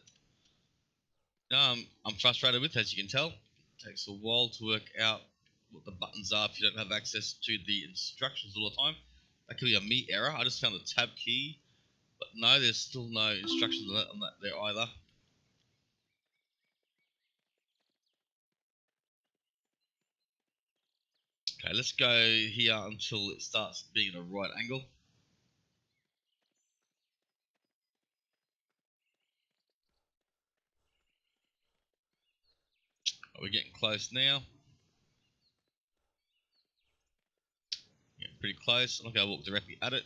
[SPEAKER 2] I'm frustrated with, as you can tell. It takes a while to work out what the buttons are if you don't have access to the instructions all the time. That could be a me error. I just found the tab key, but no, there's still no instructions on that there either. Okay, let's go here until it starts being at a right angle. We're getting close now. pretty close. I'm not going to walk directly at it.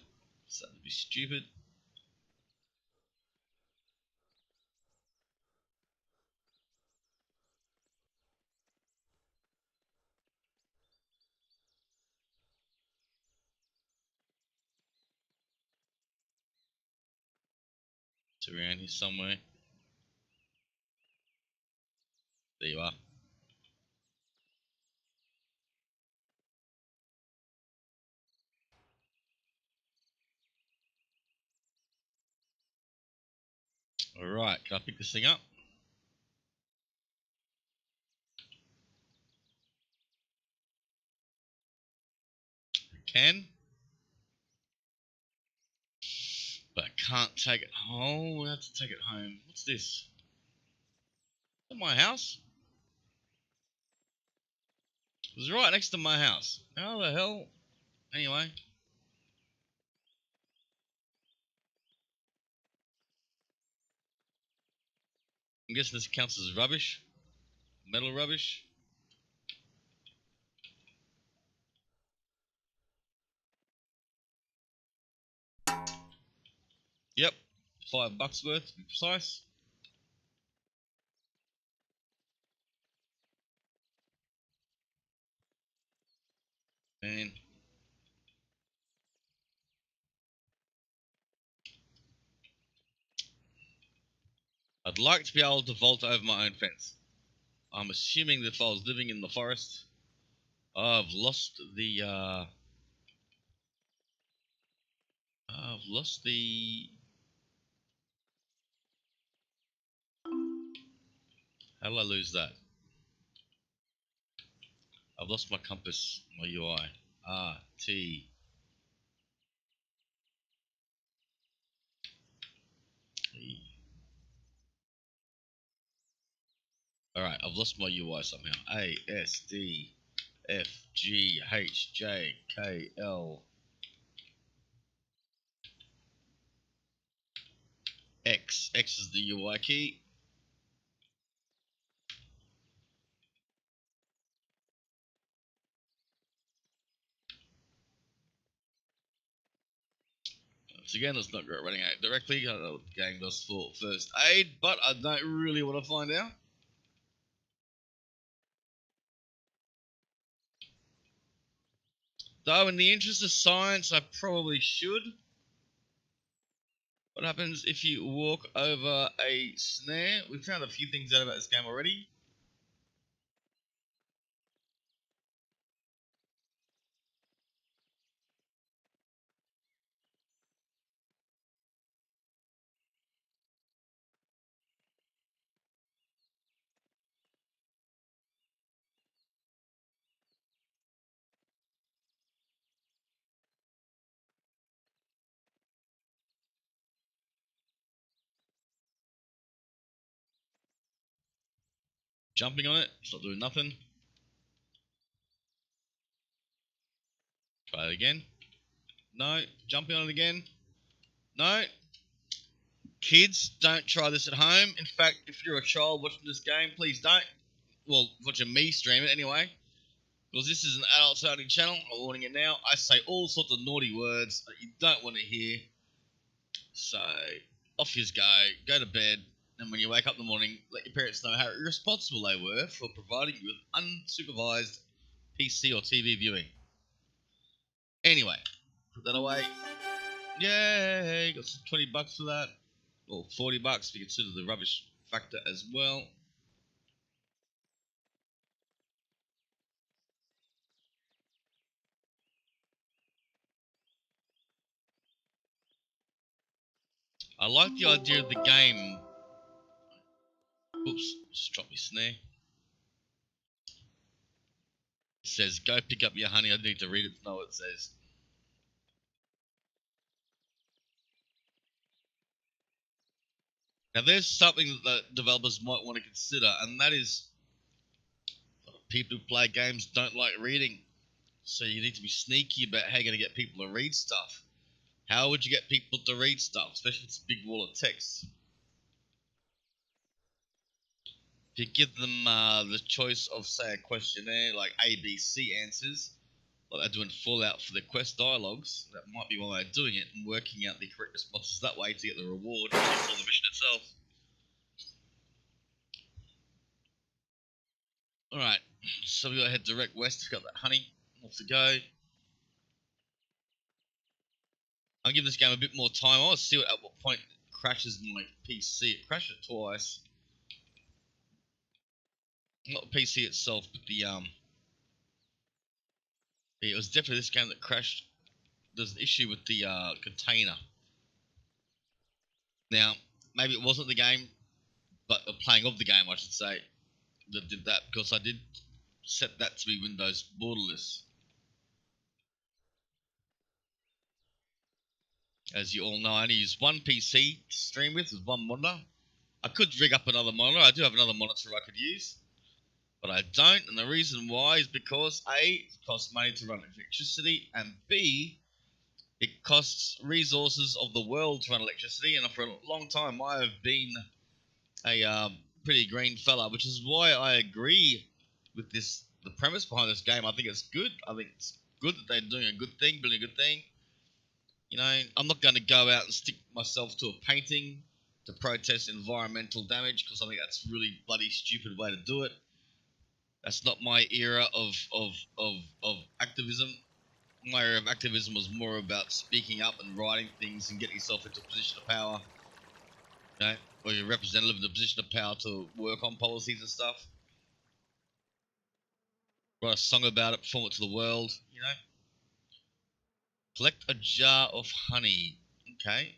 [SPEAKER 2] So that'd be stupid. It's around here somewhere. There you are. Alright, can I pick this thing up? I can. But I can't take it home. I have to take it home. What's this? Is that my house? It was right next to my house. How the hell? Anyway. I'm guessing this counts as rubbish. Metal rubbish. Yep. $5 worth to be precise. And I'd like to be able to vault over my own fence. I'm assuming that if I was living in the forest, I've lost the how did I lose that? I've lost my compass, my UI. T. E. Alright, I've lost my UI somehow. A, S, D, F, G, H, J, K, L, X. X is the UI key. Once again, let's not go running out directly. I don't know what the game does for first aid, but I don't really want to find out. Though, in the interest of science, I probably should. What happens if you walk over a snare? We've found a few things out about this game already. Jumping on it, it's not doing nothing. Try it again. No. Jumping on it again. No. Kids, don't try this at home. In fact, if you're a child watching this game, please don't. Well, watching me stream it anyway. Because this is an adult-only channel. I'm warning you now. I say all sorts of naughty words that you don't want to hear. So, off you go to bed, and when you wake up in the morning, let your parents know how irresponsible they were for providing you with unsupervised PC or TV viewing. Anyway, put that away. Yay! Got some $20 for that. Or $40 if you consider the rubbish factor as well. I like the idea of the game. Oops, just dropped my snare. It says, go pick up your honey. I need to read it to know what it says. Now, there's something that developers might want to consider, and that is people who play games don't like reading. So you need to be sneaky about how you're going to get people to read stuff. How would you get people to read stuff, especially if it's a big wall of text? If you give them the choice of, say, a questionnaire, like A, B, C answers, like they're doing Fallout for their quest dialogues. That might be one way of doing it, and working out the correct responses that way to get the reward for the mission itself. Alright, so we gotta head direct west. Got that honey. Off to go. I'll give this game a bit more time. I want to see at what point it crashes my PC. It crashed it twice. Not the PC itself, but the it was definitely this game that crashed. There's an issue with the container. Now, maybe it wasn't the game, but the playing of the game, I should say, that did that, because I did set that to be Windows borderless. As you all know, I only use one PC to stream with one monitor. I could rig up another monitor. I do have another monitor I could use, but I don't, and the reason why is because A, it costs money to run electricity, and B, it costs resources of the world to run electricity, and for a long time I have been a pretty green fella, which is why I agree with the premise behind this game. I think it's good. I think it's good that they're doing a good thing, building a good thing. You know, I'm not going to go out and stick myself to a painting to protest environmental damage, because I think that's a really bloody stupid way to do it. That's not my era of activism. My era of activism was more about speaking up and writing things and getting yourself into a position of power. You know, or you're a representative in a position of power to work on policies and stuff. Write a song about it, perform it to the world, you know. Collect a jar of honey. Okay.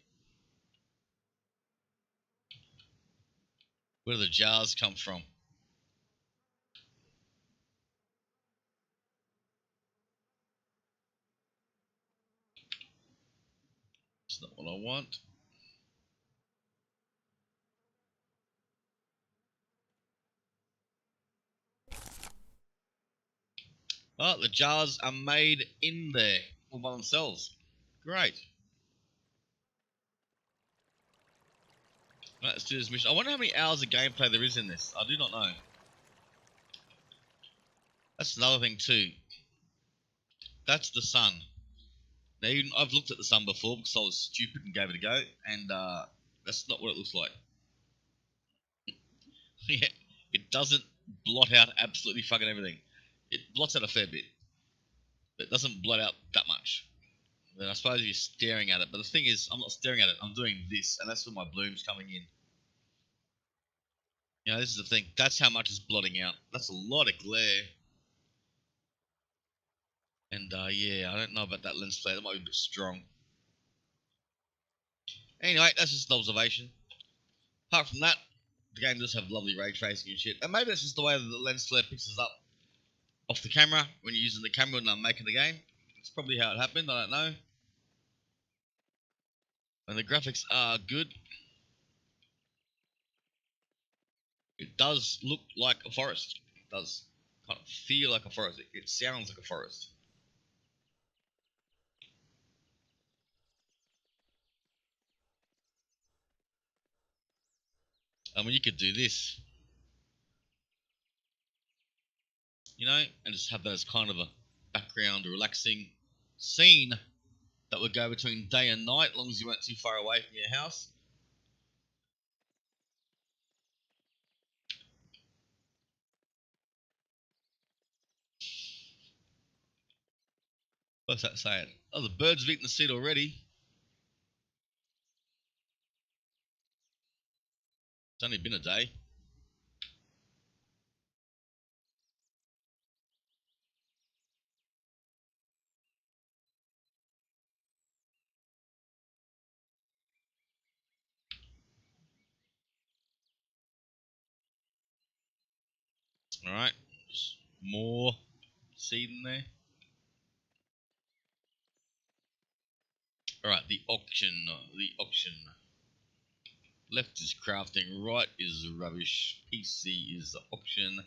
[SPEAKER 2] Where do the jars come from? That's not what I want. Oh, the jars are made in there all by themselves. Great. Right, let's do this mission. I wonder how many hours of gameplay there is in this. I do not know. That's another thing too. That's the sun. Now, I've looked at the sun before because I was stupid and gave it a go, and that's not what it looks like. Yeah, it doesn't blot out absolutely fucking everything. It blots out a fair bit, but it doesn't blot out that much. Then I suppose if you're staring at it, but the thing is, I'm not staring at it. I'm doing this, and that's where my bloom's coming in. You know, this is the thing. That's how much it's blotting out. That's a lot of glare. And yeah, I don't know about that lens flare. That might be a bit strong. Anyway, that's just an observation. Apart from that, the game does have lovely ray tracing and shit. And maybe that's just the way that the lens flare picks us up off the camera when you're using the camera and I'm making the game. It's probably how it happened. I don't know. And the graphics are good. It does look like a forest. It does kind of feel like a forest. It sounds like a forest. I mean, you could do this, you know, and just have that as kind of a background, a relaxing scene that would go between day and night, as long as you weren't too far away from your house. What's that saying? Oh, the birds have eaten the seed already. It's only been a day. Alright, just more seed in there. Alright, the auction. Left is crafting, right is rubbish. PC is the auction.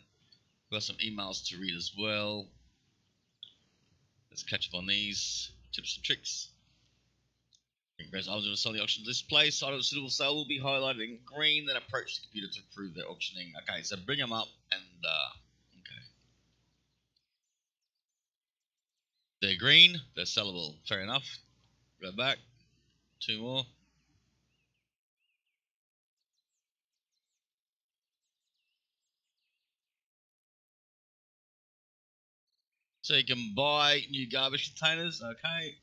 [SPEAKER 2] Got some emails to read as well. Let's catch up on these tips and tricks. Whereas I was going to sell the auction display, side of the suitable sale will be highlighted in green, then approach the computer to approve their auctioning. Okay, so bring them up and okay. They're green, they're sellable. Fair enough. Go back. 2 more. So you can buy new garbage containers, okay.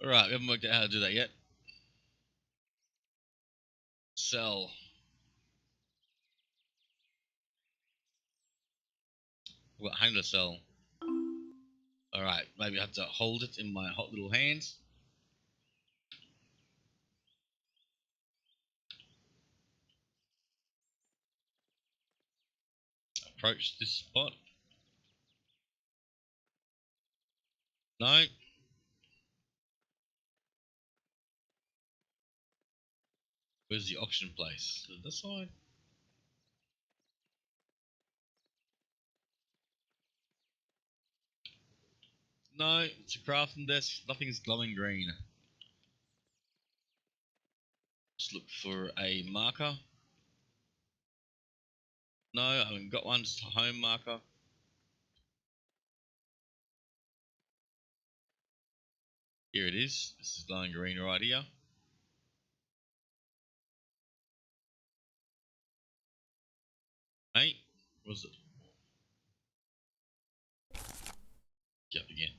[SPEAKER 2] Alright, we haven't worked out how to do that yet. Sell. We've got hang to sell. Alright, maybe I have to hold it in my hot little hands. Approach this spot. No. Where's the auction place? This side? No, it's a crafting desk. Nothing's glowing green. Just look for a marker. No, I haven't got one. Just a home marker. Here it is. This is glowing green right here. Hey, was it? Yep, again.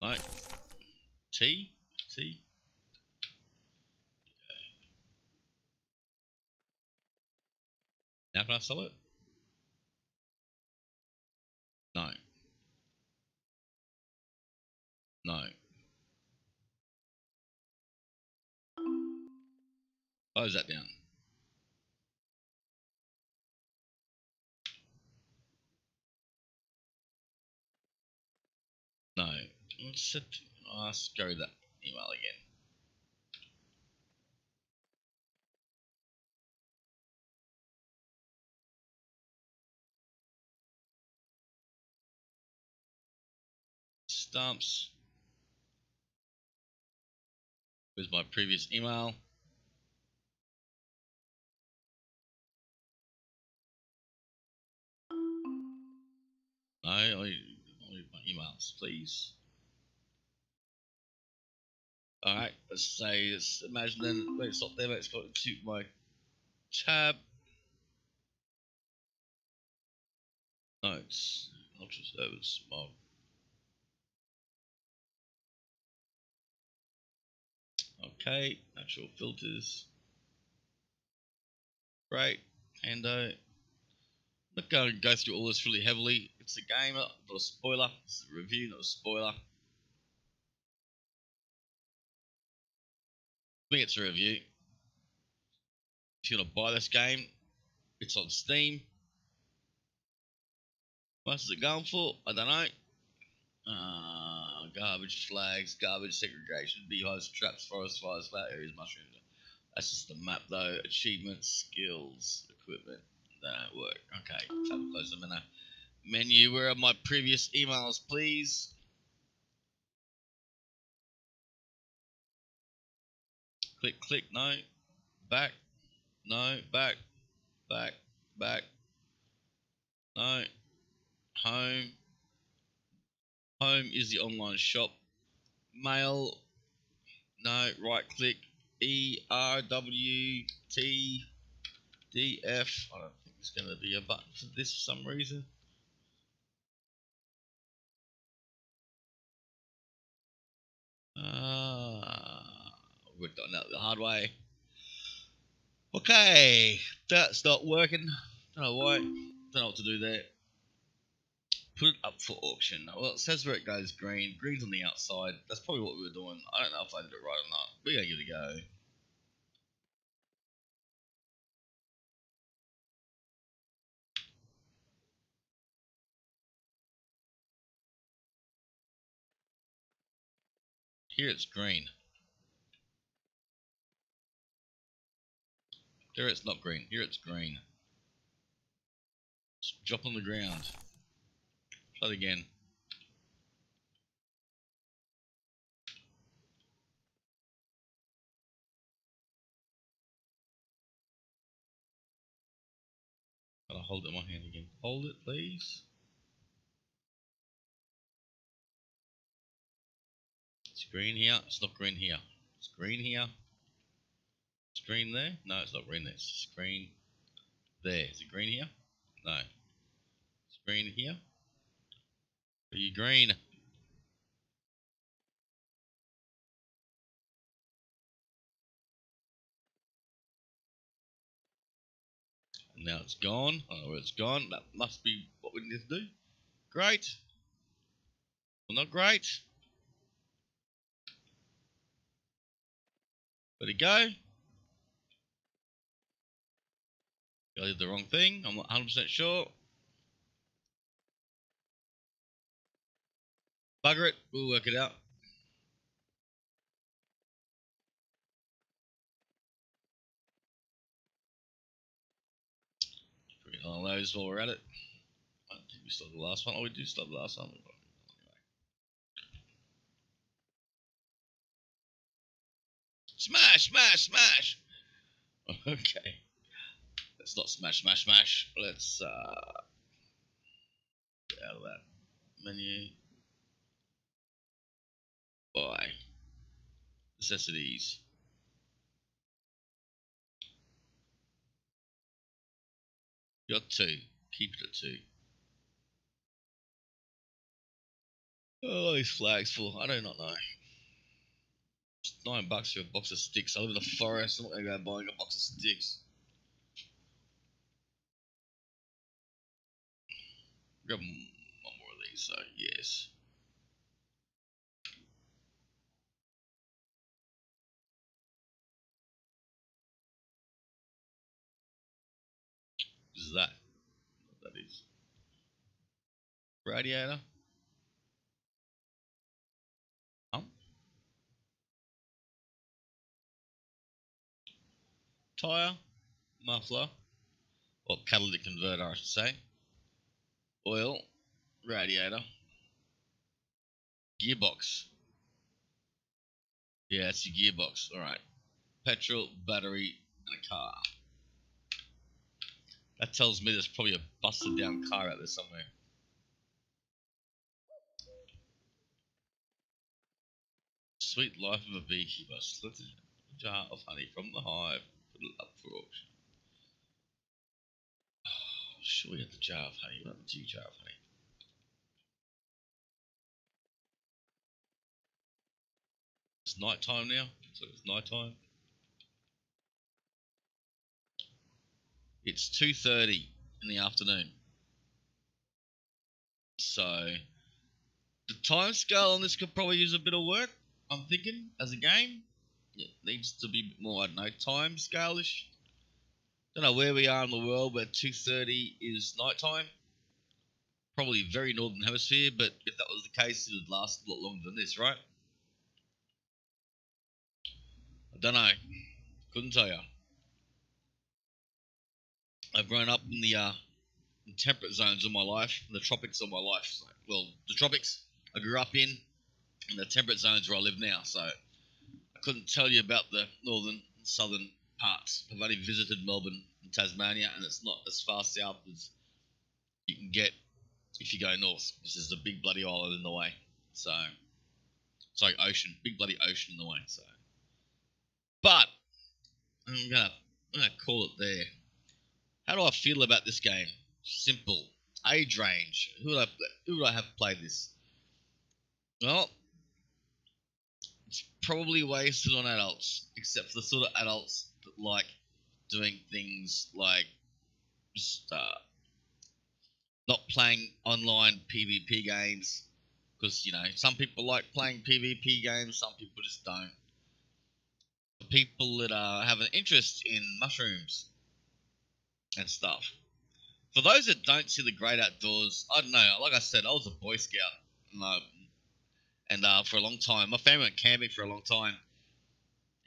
[SPEAKER 2] No. T? T? Now can I sell it? No. No. Close that down. No. Let's go that email again. Stumps. Where's my previous email? No, I need my emails, please. Alright, let's imagine then, let's stop there, let's go to my tab. Notes, Ultra Service Mod. Okay, natural filters. Great, and I'm not going to go through all this really heavily. It's a game, not a spoiler. It's a review, not a spoiler. I think it's a review. If you want to buy this game, it's on Steam. What is it going for? I don't know. Garbage flags, garbage segregation, beehives, traps, forest fires, flat areas, mushrooms. That's just the map though. Achievements, skills, equipment. That don't work. Okay, tab close them in a menu. Where are my previous emails, please? Click, click, no. Back, no. Back, back, back. No. Home. Home is the online shop. Mail. No. Right click. ERWTDF. I don't think there's going to be a button for this for some reason. Worked on that the hard way. Okay, that's not working. Don't know why. Don't know what to do there. Put it up for auction. Well, it says where it goes green. Green's on the outside. That's probably what we were doing. I don't know if I did it right or not. We're gonna give it a go. Here it's green. There it's not green. Here it's green. Just drop on the ground. Try it again. I'll hold it in my hand again. Hold it, please. It's green here. It's not green here. It's green here. It's green there. No, it's not green there. It's green there. Is it green here? No. It's green here. Are you green? And now it's gone. I don't know where it's gone. That must be what we need to do. Great. Well, not great. Where'd it go? I did the wrong thing. I'm not 100% sure. Bugger it. We'll work it out. Put it on those while we're at it. I don't think we still have the last one. Oh, we do still have the last one. Smash, smash, smash. Okay. Let's not smash, smash, smash. Let's get out of that menu. Buy. Necessities. Got 2. Keep it at 2. Oh, these flags full. I do not know. It's $9 for a box of sticks. I live in the forest. I'm not going to go buying a box of sticks. Grab one more of these, so yes. What is that? What that is? Radiator? Tire? Muffler? Or catalytic converter, I should say. Oil? Radiator? Gearbox? Yeah, it's your gearbox. Alright. Petrol, battery, and a car. That tells me there's probably a busted down car out there somewhere. Sweet life of a beekeeper. Slip a jar of honey from the hive. Put it up for auction. Oh, sure, we have the jar of honey. What happened to your jar of honey? It's night time now. So it's night time. It's 2:30 in the afternoon. So the time scale on this could probably use a bit of work. I'm thinking as a game, it needs to be more, I don't know, time scale-ish. Don't know where we are in the world where 2:30 is nighttime. Probably very northern hemisphere, but if that was the case, it would last a lot longer than this, right? I don't know. Couldn't tell you. I've grown up in the temperate zones of my life, in the tropics of my life. So, well, the tropics I grew up in, and the temperate zones where I live now. So I couldn't tell you about the northern and southern parts. I've only visited Melbourne and Tasmania, and it's not as far south as you can get if you go north. This is a big bloody island in the way. So, sorry, ocean, big bloody ocean in the way. So, but I'm gonna call it there. How do I feel about this game? Simple. Age range. Who would I have played this? Well, it's probably wasted on adults, except for the sort of adults that like doing things like just not playing online PvP games, because some people like playing PvP games, some people just don't. For people that have an interest in mushrooms and stuff. For those that don't see the great outdoors, I don't know. Like I said, I was a Boy Scout, and for a long time, my family went camping for a long time,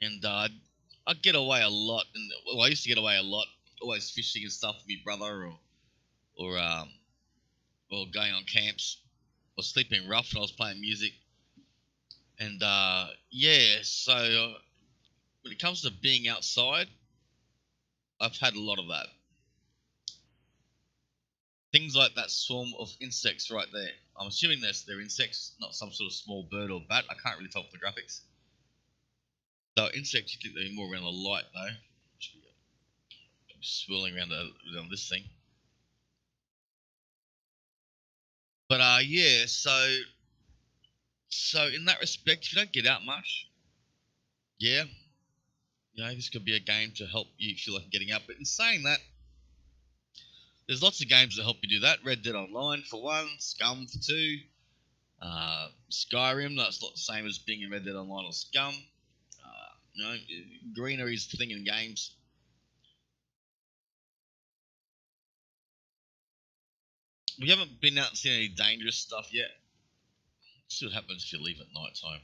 [SPEAKER 2] and I'd get away a lot. And well, I used to get away a lot, always fishing and stuff with my brother, or going on camps, or sleeping rough when I was playing music. And yeah, so when it comes to being outside, I've had a lot of that. things like that swarm of insects right there. I'm assuming they're insects, not some sort of small bird or bat. I can't really tell from the graphics. So insects, you think they're more around the light though. Should be swirling around this thing. But yeah, so in that respect, if you don't get out much, yeah, this could be a game to help you feel like getting out. But in saying that, there's lots of games that help you do that. Red Dead Online for one, Scum for two, Skyrim. That's not the same as being in Red Dead Online or Scum. Greenery is the thing in games. We haven't been out and seen any dangerous stuff yet. Let's see what happens if you leave at night time.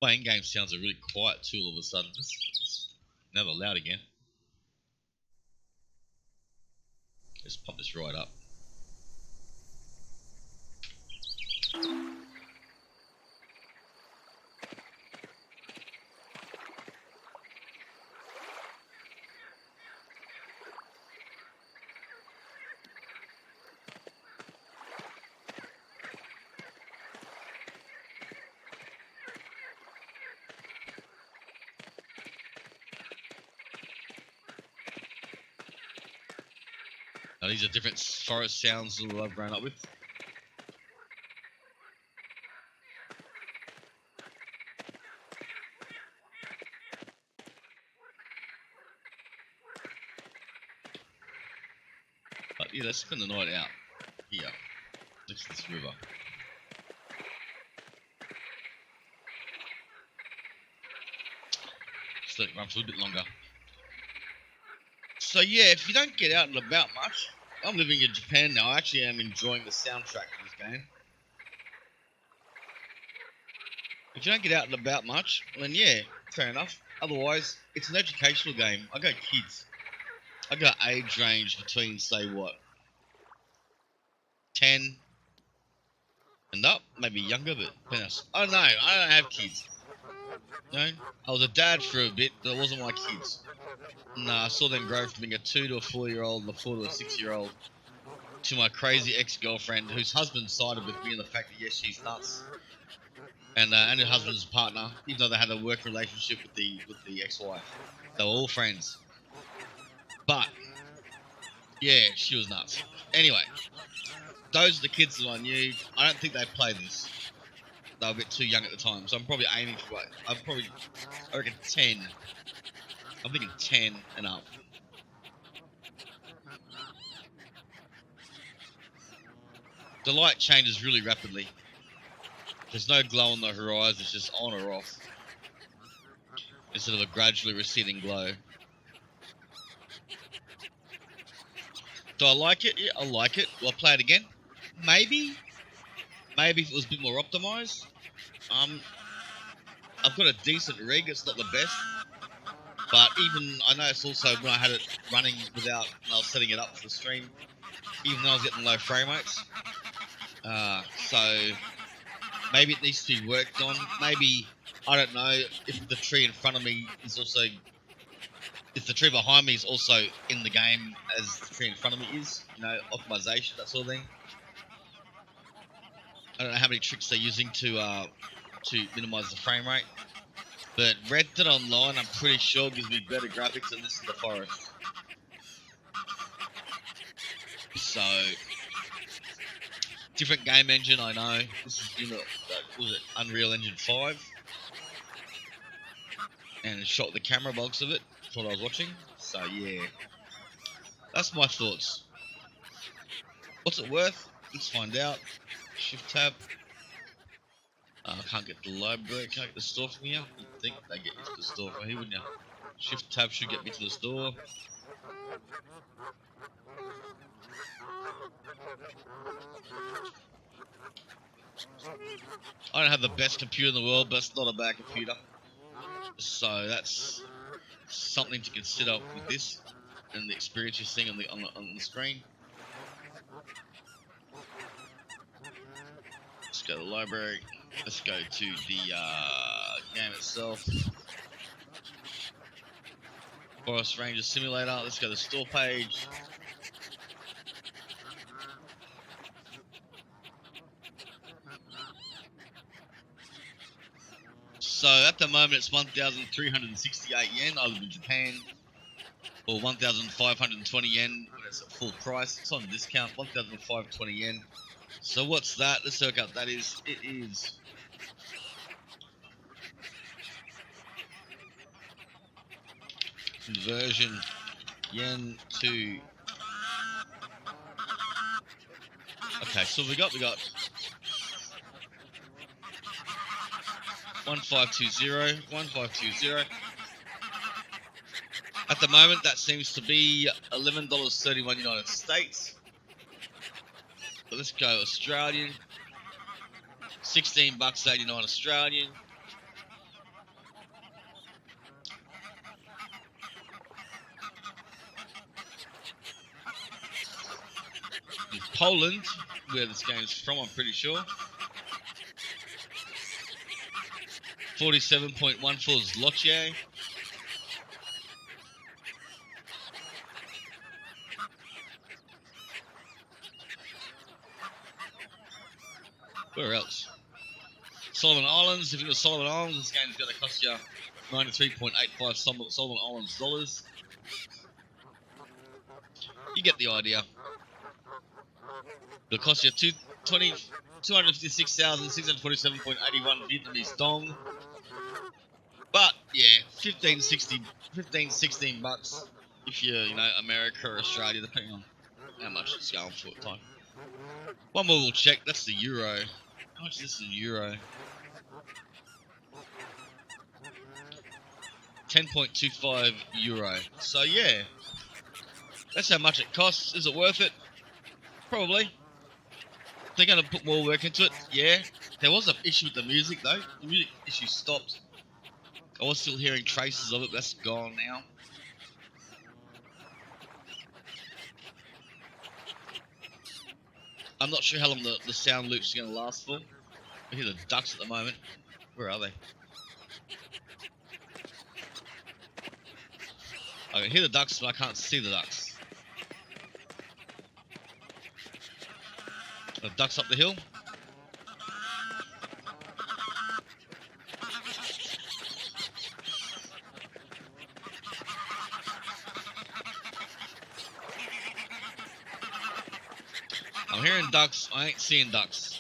[SPEAKER 2] My in-game sounds are really quiet too all of a sudden. Now they're loud again. Let's pump this right up. Now these are different forest sounds that I've grown up with. But yeah, let's spend the night out here next to this river. Just let it run for a little bit longer. So yeah, if you don't get out and about much, I'm living in Japan now. I actually am enjoying the soundtrack of this game. If you don't get out and about much, then yeah, fair enough. Otherwise, it's an educational game. I got kids. I got age range between, say, what, 10 and up, maybe younger, but I don't know. I don't have kids. I was a dad for a bit, but it wasn't my kids. No, I saw them grow from being a 2 to a 4-year-old and a 4 to a 6-year-old to my crazy ex-girlfriend, whose husband sided with me in the fact that yes, she's nuts, and her husband's partner, even though they had a work relationship with the ex-wife, they were all friends. But yeah, she was nuts. Anyway, those are the kids that I knew. I don't think they played this. They were a bit too young at the time, so I'm probably aiming for I reckon 10. I'm thinking 10 and up. The light changes really rapidly. There's no glow on the horizon, it's just on or off, instead of a gradually receding glow. Do I like it? Yeah, I like it. Will I play it again? Maybe if it was a bit more optimized. I've got a decent rig, it's not the best, but even I noticed also when I had it running without, when I was setting it up for the stream, even though I was getting low frame rates. So maybe it needs to be worked on. Maybe, I don't know, if the tree in front of me is also, if the tree behind me is also in the game as the tree in front of me is, optimization, that sort of thing. I don't know how many tricks they're using to minimize the frame rate, but Red Dead Online, I'm pretty sure, gives me better graphics than this in the forest. So, different game engine, I know. This is was it Unreal Engine 5, and it shot the camera box of it. That's what I was watching. So yeah, that's my thoughts. What's it worth? Let's find out. Shift tab. I can't get the library. Can't get the store from here. You'd think they get you to the store from here, wouldn't you? Shift tab should get me to the store. I don't have the best computer in the world, but it's not a bad computer. So that's something to consider with this and the experience you're seeing on the screen. Let's go to the library. Let's go to the game itself. Forest Ranger Simulator. Let's go to the store page. So at the moment it's 1,368 yen. I live in Japan. Or 1,520 yen when it's at full price. It's on discount, 1,520 yen. So what's that? Let's work out that is. It is conversion yen to. Okay, so we got 1520. At the moment, that seems to be $11.31 United States. But let's go Australian. $16.89 Australian. In Poland, where this game is from, I'm pretty sure. 47.14 zloty. Where else? Solomon Islands. If you're Solomon Islands, this game's going to cost you 93.85 Solomon Islands dollars. You get the idea. It'll cost you 256,647.81 Vietnamese dong. But yeah, 16 bucks if you're, America or Australia, depending on how much it's going for at the time. One more we'll check. That's the euro. How much is this in euro? 10.25 euro. So yeah, that's how much it costs. Is it worth it? Probably. They're going to put more work into it. Yeah. There was an issue with the music though. The music issue stopped. I was still hearing traces of it, but that's gone now. I'm not sure how long the sound loops are going to last for. I hear the ducks at the moment. Where are they? I can hear the ducks, but I can't see the ducks. The ducks up the hill. I'm hearing ducks, I ain't seeing ducks.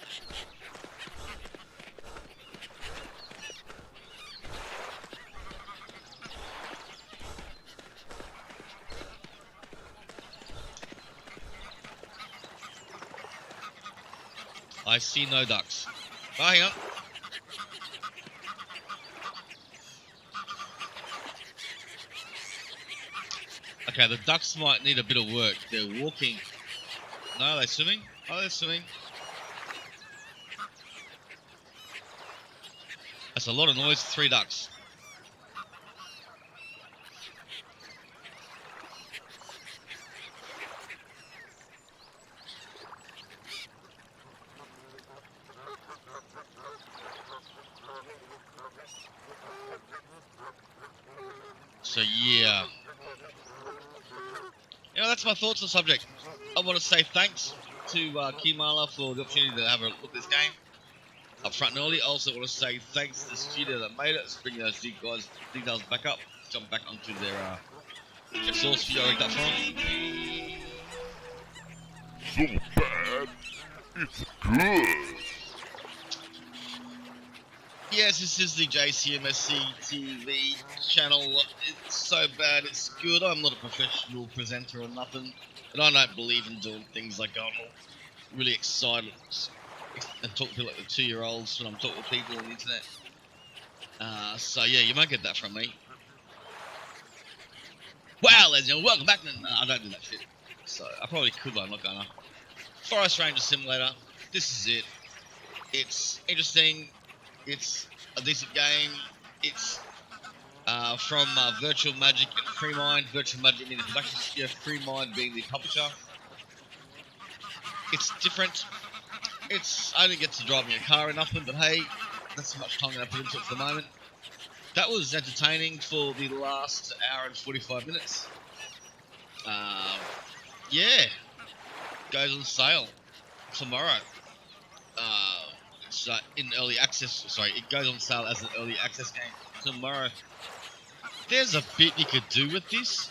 [SPEAKER 2] I see no ducks. Oh, hang on. Okay, the ducks might need a bit of work. They're walking. No, are they swimming? Oh, they're swimming. That's a lot of noise. 3 ducks. So yeah. That's my thoughts on the subject. I want to say thanks to Kimala for the opportunity to have a look at this game up front and early. I also want to say thanks to the studio that made it. Let's bring those details back up. Jump back onto their source video I rigged up from.
[SPEAKER 1] So bad, it's good.
[SPEAKER 2] Yes, this is the JCMSC TV channel. It's so bad, it's good. I'm not a professional presenter or nothing, but I don't believe in doing things like going all really excited and talk to people like the 2-year-olds when I'm talking to people on the internet. So yeah, you might get that from me. Wow, ladies and gentlemen, welcome back. No, I don't do that shit. So I probably could, but I'm not gonna. Forest Ranger Simulator. This is it. It's interesting. It's a decent game. It's from Virtual Magic and Freemind. Virtual Magic being the production studio, Freemind being the publisher. It's different. I didn't get to drive me a car or nothing, but hey, that's how much time I'm going to put into it for the moment. that was entertaining for the last hour and 45 minutes. Yeah, goes on sale tomorrow. It's in early access. Sorry, it goes on sale as an early access game tomorrow. There's a bit you could do with this.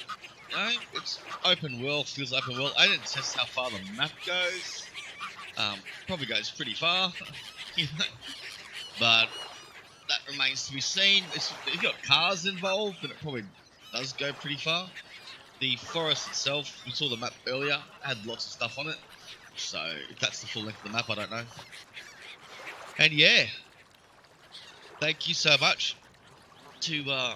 [SPEAKER 2] You know, it's open world, feels open world. I didn't test how far the map goes. Probably goes pretty far, you know, but that remains to be seen. You've got cars involved, but it probably does go pretty far. The forest itself, we saw the map earlier, had lots of stuff on it. So if that's the full length of the map, I don't know. And yeah, thank you so much to where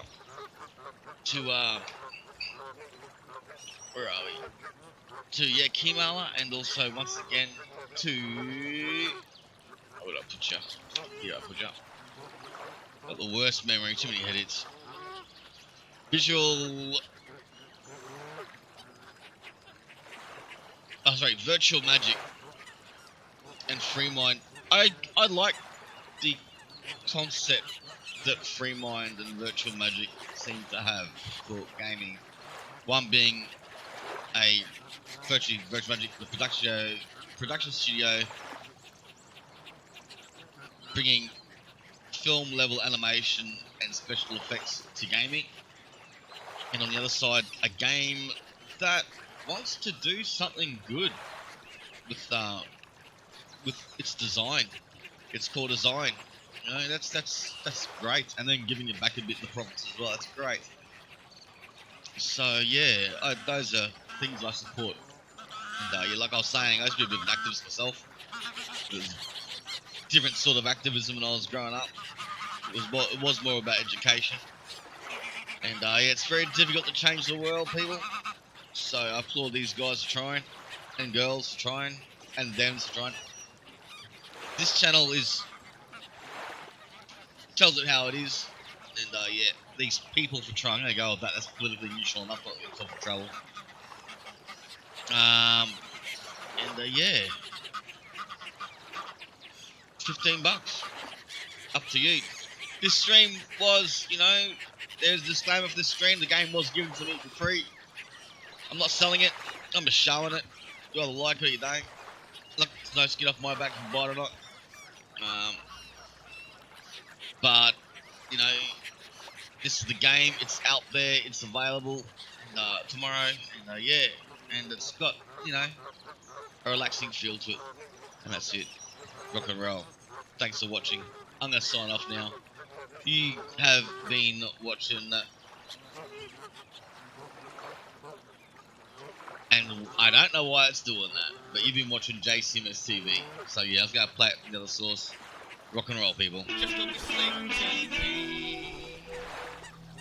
[SPEAKER 2] are we? To Kimala, and also once again to where would I put you? Here I put you. Got the worst memory, too many headaches. Virtual Magic and Freemind. I like the concept that Freemind and Virtual Magic seem to have for gaming. One being a Virtual Magic, the production studio, bringing film level animation and special effects to gaming, and on the other side, a game that wants to do something good with its design, its core design. You know, that's great, and then giving it back a bit in the profits as well. That's great. So yeah, those are things I support. And like I was saying, I used to be a bit of an activist myself. It was different sort of activism when I was growing up. It was more about education. And yeah, it's very difficult to change the world, people. So I applaud these guys for trying, and girls for trying, and them for trying. This channel tells it how it is, and yeah, these people for trying. I go, that's politically neutral enough, not it's for trouble. And yeah, $15, up to you. This stream was, you know, there's a disclaimer for this stream. The game was given to me for free. I'm not selling it. I'm just showing it. You either like it or you don't. Look, there's no skin off my back if you buy it or not. But you know, this is the game. It's out there. It's available tomorrow. And yeah, and it's got, you know, a relaxing feel to it. And that's it. Rock and roll. Thanks for watching. I'm gonna sign off now. You have been watching that. And I don't know why it's doing that, but you've been watching JCMS TV. So yeah, I was gonna play it from the other source. Rock and roll, people. Just on the same TV.